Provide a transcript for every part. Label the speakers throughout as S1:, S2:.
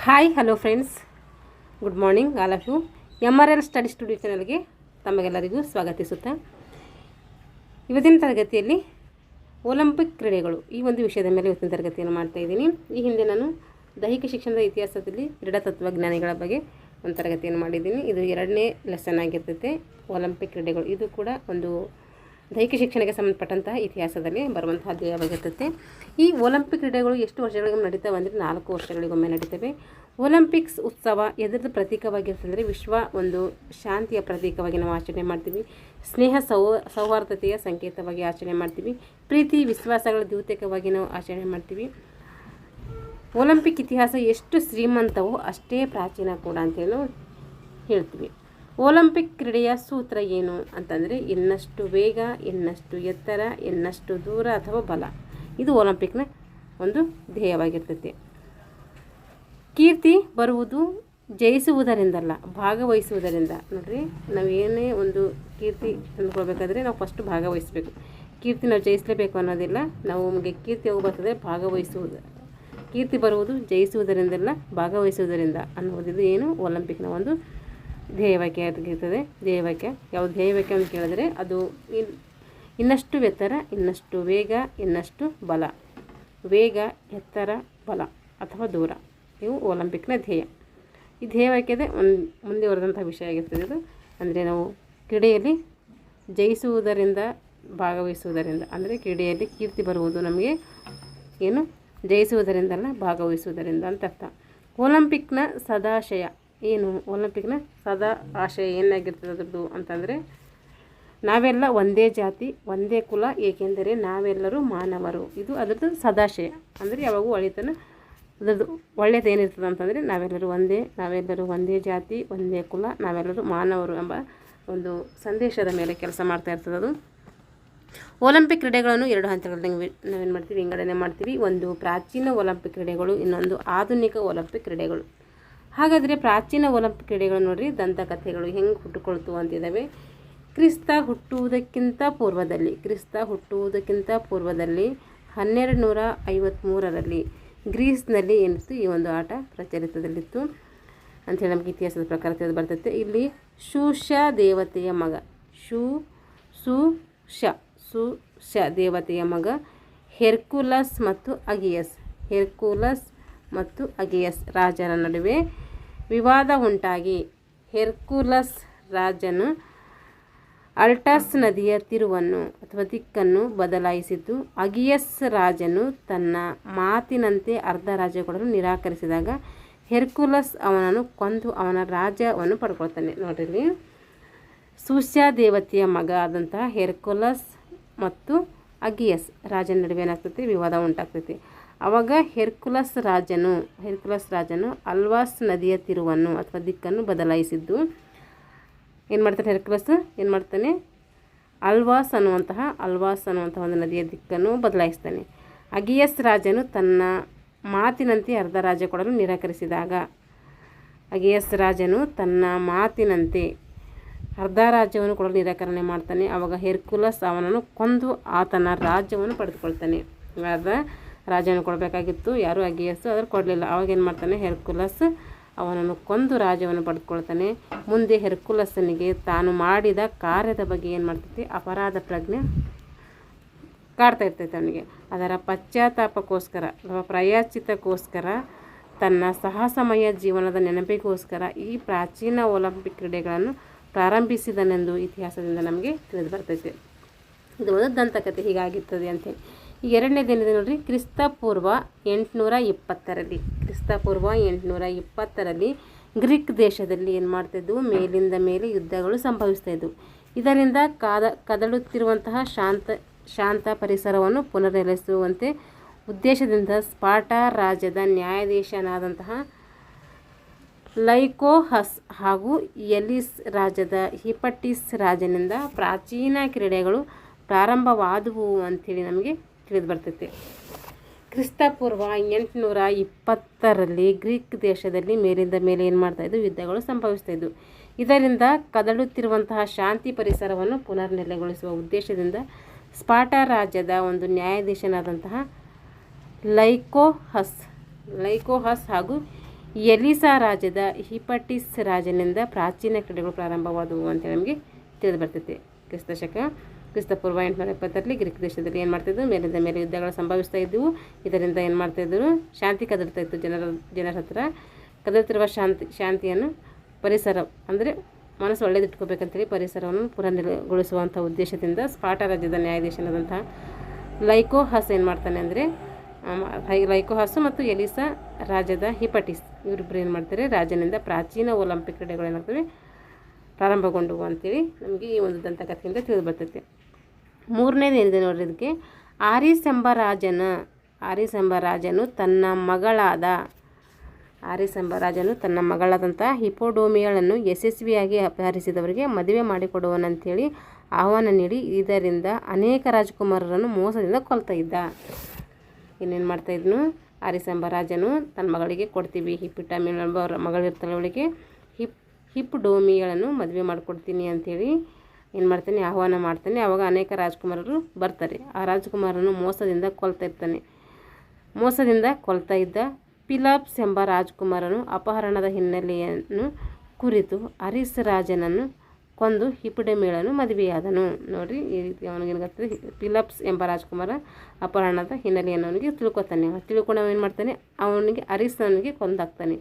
S1: Hi hello friends, good morning all of you. MRL study studio ಚಾನಲ್ಗೆ ತಮಗೆಲ್ಲರಿಗೂ ಸ್ವಾಗತಿಸುತ್ತಾ ಇವತ್ತಿನ ತರಗತಿಯಲ್ಲಿ ಒಲಿಂಪಿಕ್ ಕ್ರೀಡೆಗಳು ಈ ಒಂದು ವಿಷಯದ ಮೇಲೆ ಇವತ್ತಿನ ತರಗತಿಯನ್ನು ಮಾಡ್ತಾಯಿದ್ದೀನಿ. ಈ ಹಿಂದೆ ನಾನು ದೈಹಿಕ ಶಿಕ್ಷಣದ ಇತಿಹಾಸದಲ್ಲಿ ಕ್ರೀಡಾ ತತ್ವಜ್ಞಾನಿಗಳ ಬಗ್ಗೆ ಒಂದು ತರಗತಿಯನ್ನು ಮಾಡಿದ್ದೀನಿ. ಇದು 2ನೇ ಲೆಸನ್ ಆಗಿರ್ತೈತೆ ಒಲಿಂಪಿಕ್ ಕ್ರೀಡೆಗಳು. ಇದು ಕೂಡ ಒಂದು ದೈಹಿಕ ಶಿಕ್ಷಣಕ್ಕೆ ಸಂಬಂಧಪಟ್ಟಂತಹ ಇತಿಹಾಸದಲ್ಲಿ ಬರುವಂತಹ ಅಧ್ಯಾಯವಾಗಿರ್ತೈತೆ. ಈ ಒಲಿಂಪಿಕ್ ಕ್ರೀಡೆಗಳು ಎಷ್ಟು ವರ್ಷಗಳಿಗೊಮ್ಮೆ ನಡೀತವೆ ಅಂದರೆ 4 ವರ್ಷಗಳಿಗೊಮ್ಮೆ ನಡೀತವೆ. ಒಲಿಂಪಿಕ್ಸ್ ಉತ್ಸವ ಎದರದ ಪ್ರತೀಕವಾಗಿರ್ತಂದರೆ ವಿಶ್ವ ಒಂದು ಶಾಂತಿಯ ಪ್ರತೀಕವಾಗಿ ನಾವು ಆಚರಣೆ ಮಾಡ್ತೀವಿ. ಸ್ನೇಹ ಸೌಹಾರ್ದತೆಯ ಸಂಕೇತವಾಗಿ ಆಚರಣೆ ಮಾಡ್ತೀವಿ. ಪ್ರೀತಿ ವಿಶ್ವಾಸಗಳ ದ್ಯೋತಕವಾಗಿ ನಾವು ಆಚರಣೆ ಮಾಡ್ತೀವಿ. ಒಲಿಂಪಿಕ್ ಇತಿಹಾಸ ಎಷ್ಟು ಶ್ರೀಮಂತವೋ ಅಷ್ಟೇ ಪ್ರಾಚೀನ ಕೂಡ ಅಂತೇಳಿ ನಾವು ಹೇಳ್ತೀವಿ. ಒಲಿಂಪಿಕ್ ಕ್ರೀಡೆಯ ಸೂತ್ರ ಏನು ಅಂತಂದರೆ ಇನ್ನಷ್ಟು ವೇಗ, ಇನ್ನಷ್ಟು ಎತ್ತರ, ಇನ್ನಷ್ಟು ದೂರ ಅಥವಾ ಬಲ. ಇದು ಒಲಿಂಪಿಕ್ನ ಒಂದು ಧ್ಯೇಯವಾಗಿರ್ತೈತಿ. ಕೀರ್ತಿ ಬರುವುದು ಜಯಿಸುವುದರಿಂದಲ್ಲ, ಭಾಗವಹಿಸುವುದರಿಂದ. ನೋಡಿರಿ, ನಾವು ಏನೇ ಒಂದು ಕೀರ್ತಿ ತಂದುಕೊಳ್ಬೇಕಾದ್ರೆ ನಾವು ಫಸ್ಟ್ ಭಾಗವಹಿಸಬೇಕು. ಕೀರ್ತಿ ನಾವು ಜಯಿಸಲೇಬೇಕು ಅನ್ನೋದಿಲ್ಲ. ನಾವು ನಮಗೆ ಕೀರ್ತಿ ಹೋಗಿ ಬರ್ತದೆ ಭಾಗವಹಿಸುವುದು. ಕೀರ್ತಿ ಬರುವುದು ಜಯಿಸುವುದರಿಂದಲ್ಲ, ಭಾಗವಹಿಸುವುದರಿಂದ ಅನ್ನೋದಿದು ಏನು ಒಲಿಂಪಿಕ್ನ ಒಂದು ಧ್ಯೇಯವಾಕ್ಯ ಆಗಿರ್ತದೆ. ಧ್ಯೇಯವಾಕ್ಯ ಯಾವುದು? ಧ್ಯೇಯವಾಕ್ಯ ಅಂತ ಕೇಳಿದ್ರೆ ಅದು ಇನ್ನಷ್ಟು ಎತ್ತರ, ಇನ್ನಷ್ಟು ವೇಗ, ಇನ್ನಷ್ಟು ಬಲ. ವೇಗ, ಎತ್ತರ, ಬಲ ಅಥವಾ ದೂರ, ಇವು ಒಲಿಂಪಿಕ್ನ ಧ್ಯೇಯ. ಈ ಧ್ಯೇಯವಾಕ್ಯದ ಮುಂದುವರೆದಂಥ ವಿಷಯ ಆಗಿರ್ತದೆ ಇದು. ಅಂದರೆ ನಾವು ಕ್ರೀಡೆಯಲ್ಲಿ ಜಯಿಸುವುದರಿಂದ, ಭಾಗವಹಿಸುವುದರಿಂದ, ಅಂದರೆ ಕ್ರೀಡೆಯಲ್ಲಿ ಕೀರ್ತಿ ಬರುವುದು ನಮಗೆ ಏನು ಜಯಿಸುವುದರಿಂದಲ್ಲ, ಭಾಗವಹಿಸುವುದರಿಂದ ಅಂತ ಅರ್ಥ. ಒಲಿಂಪಿಕ್ನ ಸದಾಶಯ ಏನು? ಒಲಿಂಪಿಕ್ನ ಸದಾ ಆಶಯ ಏನಾಗಿರ್ತದೆ ಅದ್ರದ್ದು ಅಂತಂದರೆ ನಾವೆಲ್ಲ ಒಂದೇ ಜಾತಿ, ಒಂದೇ ಕುಲ, ಏಕೆಂದರೆ ನಾವೆಲ್ಲರೂ ಮಾನವರು. ಇದು ಅದರದ್ದು ಸದಾಶಯ. ಅಂದರೆ ಯಾವಾಗೂ ಒಳಿತನ ಅದರದ್ದು ಒಳ್ಳೆಯದು ಏನಿರ್ತದೆ ಅಂತಂದರೆ ನಾವೆಲ್ಲರೂ ಒಂದೇ ಜಾತಿ, ಒಂದೇ ಕುಲ, ನಾವೆಲ್ಲರೂ ಮಾನವರು ಎಂಬ ಒಂದು ಸಂದೇಶದ ಮೇಲೆ ಕೆಲಸ ಮಾಡ್ತಾ ಇರ್ತದೆ ಅದು. ಒಲಿಂಪಿಕ್ ಕ್ರೀಡೆಗಳನ್ನು 2 ಹಂತಗಳಲ್ಲಿ ನಾವೇನು ಮಾಡ್ತೀವಿ, ವಿಂಗಡಣೆ ಮಾಡ್ತೀವಿ. ಒಂದು ಪ್ರಾಚೀನ ಒಲಿಂಪಿಕ್ ಕ್ರೀಡೆಗಳು, ಇನ್ನೊಂದು ಆಧುನಿಕ ಒಲಿಂಪಿಕ್ ಕ್ರೀಡೆಗಳು. ಹಾಗಾದರೆ ಪ್ರಾಚೀನ ಒಲಿಂಪಿಕ್ ಕ್ರೀಡೆಗಳು ನೋಡಿರಿ, ದಂತಕಥೆಗಳು ಹೆಂಗೆ ಹುಟ್ಟುಕೊಳ್ತು ಅಂತಿದ್ದಾವೆ. ಕ್ರಿಸ್ತ ಹುಟ್ಟುವುದಕ್ಕಿಂತ ಪೂರ್ವದಲ್ಲಿ 1253ರಲ್ಲಿ ಗ್ರೀಸ್ನಲ್ಲಿ ಏನಿತ್ತು ಈ ಒಂದು ಆಟ ಪ್ರಚಲಿತದಲ್ಲಿತ್ತು ಅಂಥೇಳಿ ನಮಗೆ ಇತಿಹಾಸದ ಪ್ರಕಾರ ತಿಳಿದು ಬರ್ತೈತೆ. ಇಲ್ಲಿ ಶೂಷ ದೇವತೆಯ ಮಗ, ಶೂಷ ದೇವತೆಯ ಮಗ ಹೆರ್ಕುಲಸ್ ಮತ್ತು ಅಗಿಯಸ್ ರಾಜರ ನಡುವೆ ವಿವಾದ ಉಂಟಾಗಿ ಹೆರ್ಕುಲಸ್ ರಾಜನು ಅಲ್ಟಸ್ ನದಿಯ ತಿರುವನ್ನು ಅಥವಾ ದಿಕ್ಕನ್ನು ಬದಲಾಯಿಸಿದ್ದು, ಅಗಿಯಸ್ ರಾಜನು ತನ್ನ ಮಾತಿನಂತೆ ಅರ್ಧ ರಾಜ್ಯ ಕೊಡಲು ನಿರಾಕರಿಸಿದಾಗ ಹೆರ್ಕುಲಸ್ ಅವನನ್ನು ಕೊಂದು ಅವನ ರಾಜ್ಯವನ್ನು ಪಡ್ಕೊಳ್ತಾನೆ. ನೋಡ್ರಿ, ಸೂಸ್ಯ ದೇವತೆಯ ಮಗ ಆದಂತಹ ಹೆರ್ಕುಲಸ್ ಮತ್ತು ಅಗಿಯಸ್ ರಾಜನ ನಡುವೆ ಏನಾಗ್ತೈತಿ, ವಿವಾದ ಉಂಟಾಗ್ತೈತಿ. ಆವಾಗ ಹೆರ್ಕುಲಸ್ ರಾಜನು ಅಲ್ವಾಸ್ ನದಿಯ ತಿರುವನ್ನು ಅಥವಾ ದಿಕ್ಕನ್ನು ಬದಲಾಯಿಸಿದ್ದು ಏನು ಮಾಡ್ತಾನೆ? ಹೆರ್ಕುಲಸ್ ಏನು ಮಾಡ್ತಾನೆ? ಅಲ್ವಾಸ್ ಅನ್ನುವಂತಹ ಒಂದು ನದಿಯ ದಿಕ್ಕನ್ನು ಬದಲಾಯಿಸ್ತಾನೆ. ಅಗಿಯಸ್ ರಾಜನು ತನ್ನ ಮಾತಿನಂತೆ ಅರ್ಧ ರಾಜ್ಯ ಕೊಡಲು ನಿರಾಕರಿಸಿದಾಗ ಅರ್ಧ ರಾಜ್ಯವನ್ನು ಕೊಡಲು ನಿರಾಕರಣೆ ಮಾಡ್ತಾನೆ. ಆವಾಗ ಹೆರ್ಕುಲಸ್ ಅವನನ್ನು ಕೊಂದು ಆತನ ರಾಜ್ಯವನ್ನು ಪಡೆದುಕೊಳ್ತಾನೆ. ರಾಜ್ಯವನ್ನು ಕೊಡಬೇಕಾಗಿತ್ತು ಯಾರು? ಅಗಿಯಸ್. ಅದ್ರ ಕೊಡಲಿಲ್ಲ. ಅವಾಗ ಏನು ಮಾಡ್ತಾನೆ? ಹೆರ್ಕುಲಸ್ ಅವನನ್ನು ಕೊಂದು ರಾಜ್ಯವನ್ನು ಪಡೆದುಕೊಳ್ತಾನೆ. ಮುಂದೆ ಹೆರ್ಕುಲಸ್ನಿಗೆ ತಾನು ಮಾಡಿದ ಕಾರ್ಯದ ಬಗ್ಗೆ ಏನು ಮಾಡ್ತೈತಿ? ಅಪರಾಧ ಪ್ರಜ್ಞೆ ಕಾಡ್ತಾ ಇರ್ತೈತೆ ಅವನಿಗೆ. ಅದರ ಪಶ್ಚಾತ್ತಾಪಕ್ಕೋಸ್ಕರ ಅಥವಾ ಪ್ರಾಯಶ್ಚಿತ್ತಕ್ಕೋಸ್ಕರ, ತನ್ನ ಸಾಹಸಮಯ ಜೀವನದ ನೆನಪಿಗೋಸ್ಕರ ಈ ಪ್ರಾಚೀನ ಒಲಿಂಪಿಕ್ ಕ್ರೀಡೆಗಳನ್ನು ಪ್ರಾರಂಭಿಸಿದನೆಂದು ಇತಿಹಾಸದಿಂದ ನಮಗೆ ತಿಳಿದು ಬರ್ತೈತೆ. ಇದು ಒಂದು ದಂತಕಥೆ ಹೀಗಾಗಿರ್ತದೆ ಅಂತೇಳಿ. ಈ 2ನೇದೇನಿದೆ ನೋಡಿರಿ, ಕ್ರಿಸ್ತಪೂರ್ವ 820ರಲ್ಲಿ ಗ್ರೀಕ್ ದೇಶದಲ್ಲಿ ಏನು ಮಾಡ್ತಾಯಿದ್ವು? ಮೇಲಿಂದ ಮೇಲೆ ಯುದ್ಧಗಳು ಸಂಭವಿಸ್ತಾಯಿದ್ವು. ಇದರಿಂದ ಕದಡುತ್ತಿರುವಂತಹ ಶಾಂತ ಪರಿಸರವನ್ನು ಪುನರ್ನೆಲೆಸುವಂತೆ ಉದ್ದೇಶದಿಂದ ಸ್ಪಾರ್ಟಾ ರಾಜ್ಯದ ನ್ಯಾಯಾಧೀಶನಾದಂತಹ ಲೈಕೋಹಸ್ ಹಾಗೂ ಎಲಿಸ್ ರಾಜ್ಯದ ಹಿಪಟಿಸ್ ರಾಜನಿಂದ ಪ್ರಾಚೀನ ಕ್ರೀಡೆಗಳು ಪ್ರಾರಂಭವಾದವು ಅಂಥೇಳಿ ನಮಗೆ ತಿಳಿದು ಬರ್ತೈತೆ. ಕ್ರಿಸ್ತಪೂರ್ವ 820ರಲ್ಲಿ ಗ್ರೀಕ್ ದೇಶದಲ್ಲಿ ಮೇಲಿಂದ ಮೇಲೆ ಏನು ಮಾಡ್ತಾಯಿದ್ವು? ಯುದ್ಧಗಳು ಸಂಭವಿಸ್ತಾಯಿದ್ವು. ಇದರಿಂದ ಕದಡುತ್ತಿರುವಂತಹ ಶಾಂತಿ ಪರಿಸರವನ್ನು ಪುನರ್ನೆಲೆಗೊಳಿಸುವ ಉದ್ದೇಶದಿಂದ ಸ್ಪಾರ್ಟಾ ರಾಜ್ಯದ ಒಂದು ನ್ಯಾಯಾಧೀಶನಾದಂತಹ ಲೈಕೋಹಸ್ ಹಾಗೂ ಎಲಿಸಾ ರಾಜ್ಯದ ಹಿಪಟಿಸ್ ರಾಜನಿಂದ ಪ್ರಾಚೀನ ಕ್ರೀಡೆಗಳು ಪ್ರಾರಂಭವಾದವು ಅಂತೇಳಿ ನಮಗೆ ತಿಳಿದು ಬರ್ತೈತಿ. ಕ್ರಿಸ್ತಪೂರ್ವ 820ರಲ್ಲಿ ಗ್ರೀಕ್ ದೇಶದಲ್ಲಿ ಏನು ಮಾಡ್ತಾಯಿದ್ರು, ಮೇಲಿಂದ ಮೇಲೆ ಯುದ್ಧಗಳು ಸಂಭವಿಸ್ತಾ ಇದ್ದವು. ಇದರಿಂದ ಏನು ಮಾಡ್ತಾಯಿದ್ರು, ಶಾಂತಿ ಕದಲ್ತಾ ಇತ್ತು ಜನರ ಹತ್ರ. ಕದಲ್ತಿರುವ ಶಾಂತಿಯನ್ನು ಪರಿಸರ ಅಂದರೆ ಮನಸ್ಸು ಒಳ್ಳೇದಿಟ್ಕೋಬೇಕಂತೇಳಿ ಪರಿಸರವನ್ನು ಪುನರ್ಗೊಳಿಸುವಂಥ ಉದ್ದೇಶದಿಂದ ಸ್ಪಾಟ ರಾಜ್ಯದ ನ್ಯಾಯಾಧೀಶನಾದಂಥ ಲೈಕೋಹಾಸ್ ಏನು ಮಾಡ್ತಾನೆ ಅಂದರೆ, ಲೈಕೋಹಾಸು ಮತ್ತು ಎಲಿಸಾ ರಾಜ್ಯದ ಹಿಪಟಿಸ್ ಇವರಿಬ್ಬರು ಏನು ಮಾಡ್ತಾರೆ, ರಾಜನಿಂದ ಪ್ರಾಚೀನ ಒಲಿಂಪಿಕ್ ಕ್ರೀಡೆಗಳು ಏನಾಗ್ತವೆ ಪ್ರಾರಂಭಗೊಂಡವು ಅಂತೇಳಿ ನಮಗೆ ಈ ಒಂದು ದಂತಕಥೆಯಿಂದ ತಿಳಿದು ಬರ್ತೈತೆ. ಮೂರನೇದು ಏನಿದೆ ನೋಡ್ರಿ ಇದಕ್ಕೆ, ಆರಿಸ್ ಎಂಬ ರಾಜನು ತನ್ನ ಮಗಳಾದಂಥ ಹಿಪೋಡೋಮಿಯಳನ್ನು ಯಶಸ್ವಿಯಾಗಿ ಅಪಹರಿಸಿದವರಿಗೆ ಮದುವೆ ಮಾಡಿಕೊಡುವನಂತೇಳಿ ಆಹ್ವಾನ ನೀಡಿ ಇದರಿಂದ ಅನೇಕ ರಾಜಕುಮಾರರನ್ನು ಮೋಸದಿಂದ ಕೊಲ್ತಾ ಇದ್ದ. ಇನ್ನೇನು ಮಾಡ್ತಾಯಿದ್ನು, ಆರಿಸ್ ಎಂಬ ರಾಜನು ತನ್ನ ಮಗಳಿಗೆ ಕೊಡ್ತೀವಿ, ಹಿಪ್ಪಿಟಾಮಿಯಲ್ ಎಂಬ ಮಗಳಿರ್ತಾಳೆ ಅವಳಿಗೆ ಹಿಪ್ಡೋಮಿಯಳನ್ನು ಮದುವೆ ಮಾಡಿಕೊಡ್ತೀನಿ ಅಂಥೇಳಿ ಏನು ಮಾಡ್ತಾನೆ, ಆಹ್ವಾನ ಮಾಡ್ತಾನೆ. ಆವಾಗ ಅನೇಕ ರಾಜಕುಮಾರರು ಬರ್ತಾರೆ. ಆ ರಾಜಕುಮಾರನು ಮೋಸದಿಂದ ಕೊಲ್ತಾ ಇದ್ದ ಪಿಲಾಪ್ಸ್ ಎಂಬ ರಾಜಕುಮಾರನು ಅಪಹರಣದ ಹಿನ್ನೆಲೆಯನ್ನು ಕುರಿತು ಆರಿಸ್ ರಾಜನನ್ನು ಕೊಂದು ಹಿಪ್ಡೋಮಿಯಳನ್ನು ಮದುವೆಯಾದನು. ನೋಡಿರಿ, ಈ ರೀತಿ ಅವನಿಗೇನಾಗ್ತದೆ, ಪಿಲಾಪ್ಸ್ ಎಂಬ ರಾಜಕುಮಾರ ಅಪಹರಣದ ಹಿನ್ನೆಲೆಯನ್ನು ಅವನಿಗೆ ತಿಳ್ಕೊಂಡು ಅವನೇನು ಮಾಡ್ತಾನೆ, ಅವನಿಗೆ ಆರಿಸನಿಗೆ ಕೊಂದಾಗ್ತಾನೆ.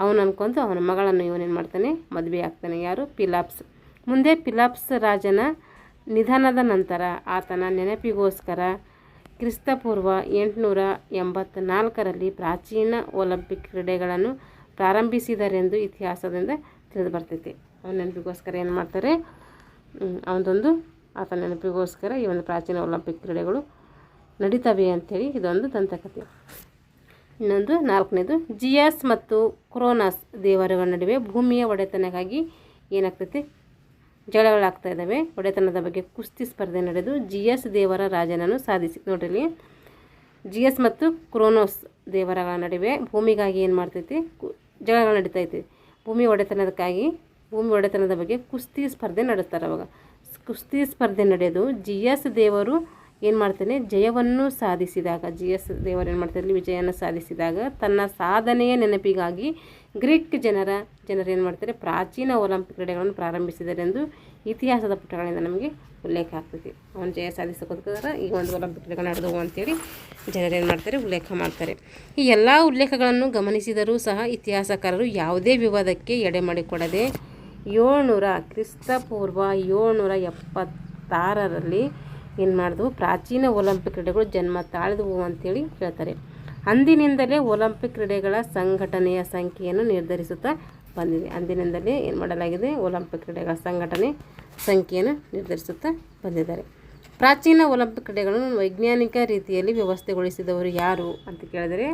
S1: ಅವನು ಅನ್ಕೊಂಡು ಅವನ ಮಗಳನ್ನು ಇವನೇನು ಮಾಡ್ತಾನೆ, ಮದುವೆ ಆಗ್ತಾನೆ. ಯಾರು, ಪಿಲಾಪ್ಸ್. ಮುಂದೆ ಪಿಲಾಪ್ಸ್ ರಾಜನ ನಿಧನದ ನಂತರ ಆತನ ನೆನಪಿಗೋಸ್ಕರ ಕ್ರಿಸ್ತಪೂರ್ವ 884ರಲ್ಲಿ ಪ್ರಾಚೀನ ಒಲಿಂಪಿಕ್ ಕ್ರೀಡೆಗಳನ್ನು ಪ್ರಾರಂಭಿಸಿದರೆಂದು ಇತಿಹಾಸದಿಂದ ತಿಳಿದು ಬರ್ತೈತಿ. ಅವನ ನೆನಪಿಗೋಸ್ಕರ ಏನು ಮಾಡ್ತಾರೆ, ಆತನ ನೆನಪಿಗೋಸ್ಕರ ಈ ಒಂದು ಪ್ರಾಚೀನ ಒಲಿಂಪಿಕ್ ಕ್ರೀಡೆಗಳು ನಡೀತವೆ ಅಂಥೇಳಿ ಇದೊಂದು ದಂತಕಥೆ. ಇನ್ನೊಂದು 4ನೇದು, ಜಿಯಸ್ ಮತ್ತು ಕ್ರೋನಸ್ ದೇವರುಗಳ ನಡುವೆ ಭೂಮಿಯ ಒಡೆತನಕ್ಕಾಗಿ ಏನಾಗ್ತೈತಿ, ಜಗಳಗಳಾಗ್ತಾ ಇದ್ದಾವೆ. ಒಡೆತನದ ಬಗ್ಗೆ ಕುಸ್ತಿ ಸ್ಪರ್ಧೆ ನಡೆದು ಜಿಯಸ್ ದೇವರ ರಾಜನನ್ನು ಸಾಧಿಸಿ. ನೋಡ್ರಿ, ಜಿಯಸ್ ಮತ್ತು ಕ್ರೋನೋಸ್ ದೇವರಗಳ ನಡುವೆ ಭೂಮಿಗಾಗಿ ಏನು ಮಾಡ್ತೈತಿ, ಜಗಳಗಳು ನಡೀತೈತಿ. ಭೂಮಿ ಒಡೆತನದ ಬಗ್ಗೆ ಕುಸ್ತಿ ಸ್ಪರ್ಧೆ ನಡೆಸ್ತಾರೆ. ಅವಾಗ ಕುಸ್ತಿ ಸ್ಪರ್ಧೆ ನಡೆದು ಜಿಯಸ್ ದೇವರು ಏನು ಮಾಡ್ತಾನೆ, ಜಿಯಸ್ ದೇವರು ಏನು ಮಾಡ್ತಾರೆ, ವಿಜಯನ ಸಾಧಿಸಿದಾಗ ತನ್ನ ಸಾಧನೆಯ ನೆನಪಿಗಾಗಿ ಗ್ರೀಕ್ ಜನರು ಏನು ಮಾಡ್ತಾರೆ, ಪ್ರಾಚೀನ ಒಲಿಂಪಿಕ್ ಕ್ರೀಡೆಗಳನ್ನು ಪ್ರಾರಂಭಿಸಿದರೆಂದು ಇತಿಹಾಸದ ಪುಟಗಳಿಂದ ನಮಗೆ ಉಲ್ಲೇಖ ಆಗ್ತೈತಿ. ಅವನು ಜಯ ಸಾಧಿಸೋದಕ್ಕೋಸ್ಕರ ಈ ಒಂದು ಒಲಿಂಪಿಕ್ ಕ್ರೀಡೆಗಳು ನಡೆದವು ಅಂತೇಳಿ ಜನರೇನು ಮಾಡ್ತಾರೆ, ಉಲ್ಲೇಖ ಮಾಡ್ತಾರೆ. ಈ ಎಲ್ಲ ಉಲ್ಲೇಖಗಳನ್ನು ಗಮನಿಸಿದರೂ ಸಹ ಇತಿಹಾಸಕಾರರು ಯಾವುದೇ ವಿವಾದಕ್ಕೆ ಎಡೆ ಮಾಡಿಕೊಡದೆ ಕ್ರಿಸ್ತಪೂರ್ವ 776ರಲ್ಲಿ ಏನು ಮಾಡಿದವು, ಪ್ರಾಚೀನ ಒಲಿಂಪಿಕ್ ಕ್ರೀಡೆಗಳು ಜನ್ಮ ತಾಳಿದವು ಅಂತೇಳಿ ಹೇಳ್ತಾರೆ. ಅಂದಿನಿಂದಲೇ ಒಲಿಂಪಿಕ್ ಕ್ರೀಡೆಗಳ ಸಂಘಟನೆಯ ಸಂಖ್ಯೆಯನ್ನು ನಿರ್ಧರಿಸುತ್ತಾ ಬಂದಿದೆ. ಅಂದಿನಿಂದಲೇ ಏನು ಮಾಡಲಾಗಿದೆ, ಒಲಿಂಪಿಕ್ ಕ್ರೀಡೆಗಳ ಸಂಖ್ಯೆಯನ್ನು ನಿರ್ಧರಿಸುತ್ತಾ ಬಂದಿದ್ದಾರೆ. ಪ್ರಾಚೀನ ಒಲಿಂಪಿಕ್ ಕ್ರೀಡೆಗಳನ್ನು ವೈಜ್ಞಾನಿಕ ರೀತಿಯಲ್ಲಿ ವ್ಯವಸ್ಥೆಗೊಳಿಸಿದವರು ಯಾರು ಅಂತ ಕೇಳಿದರೆ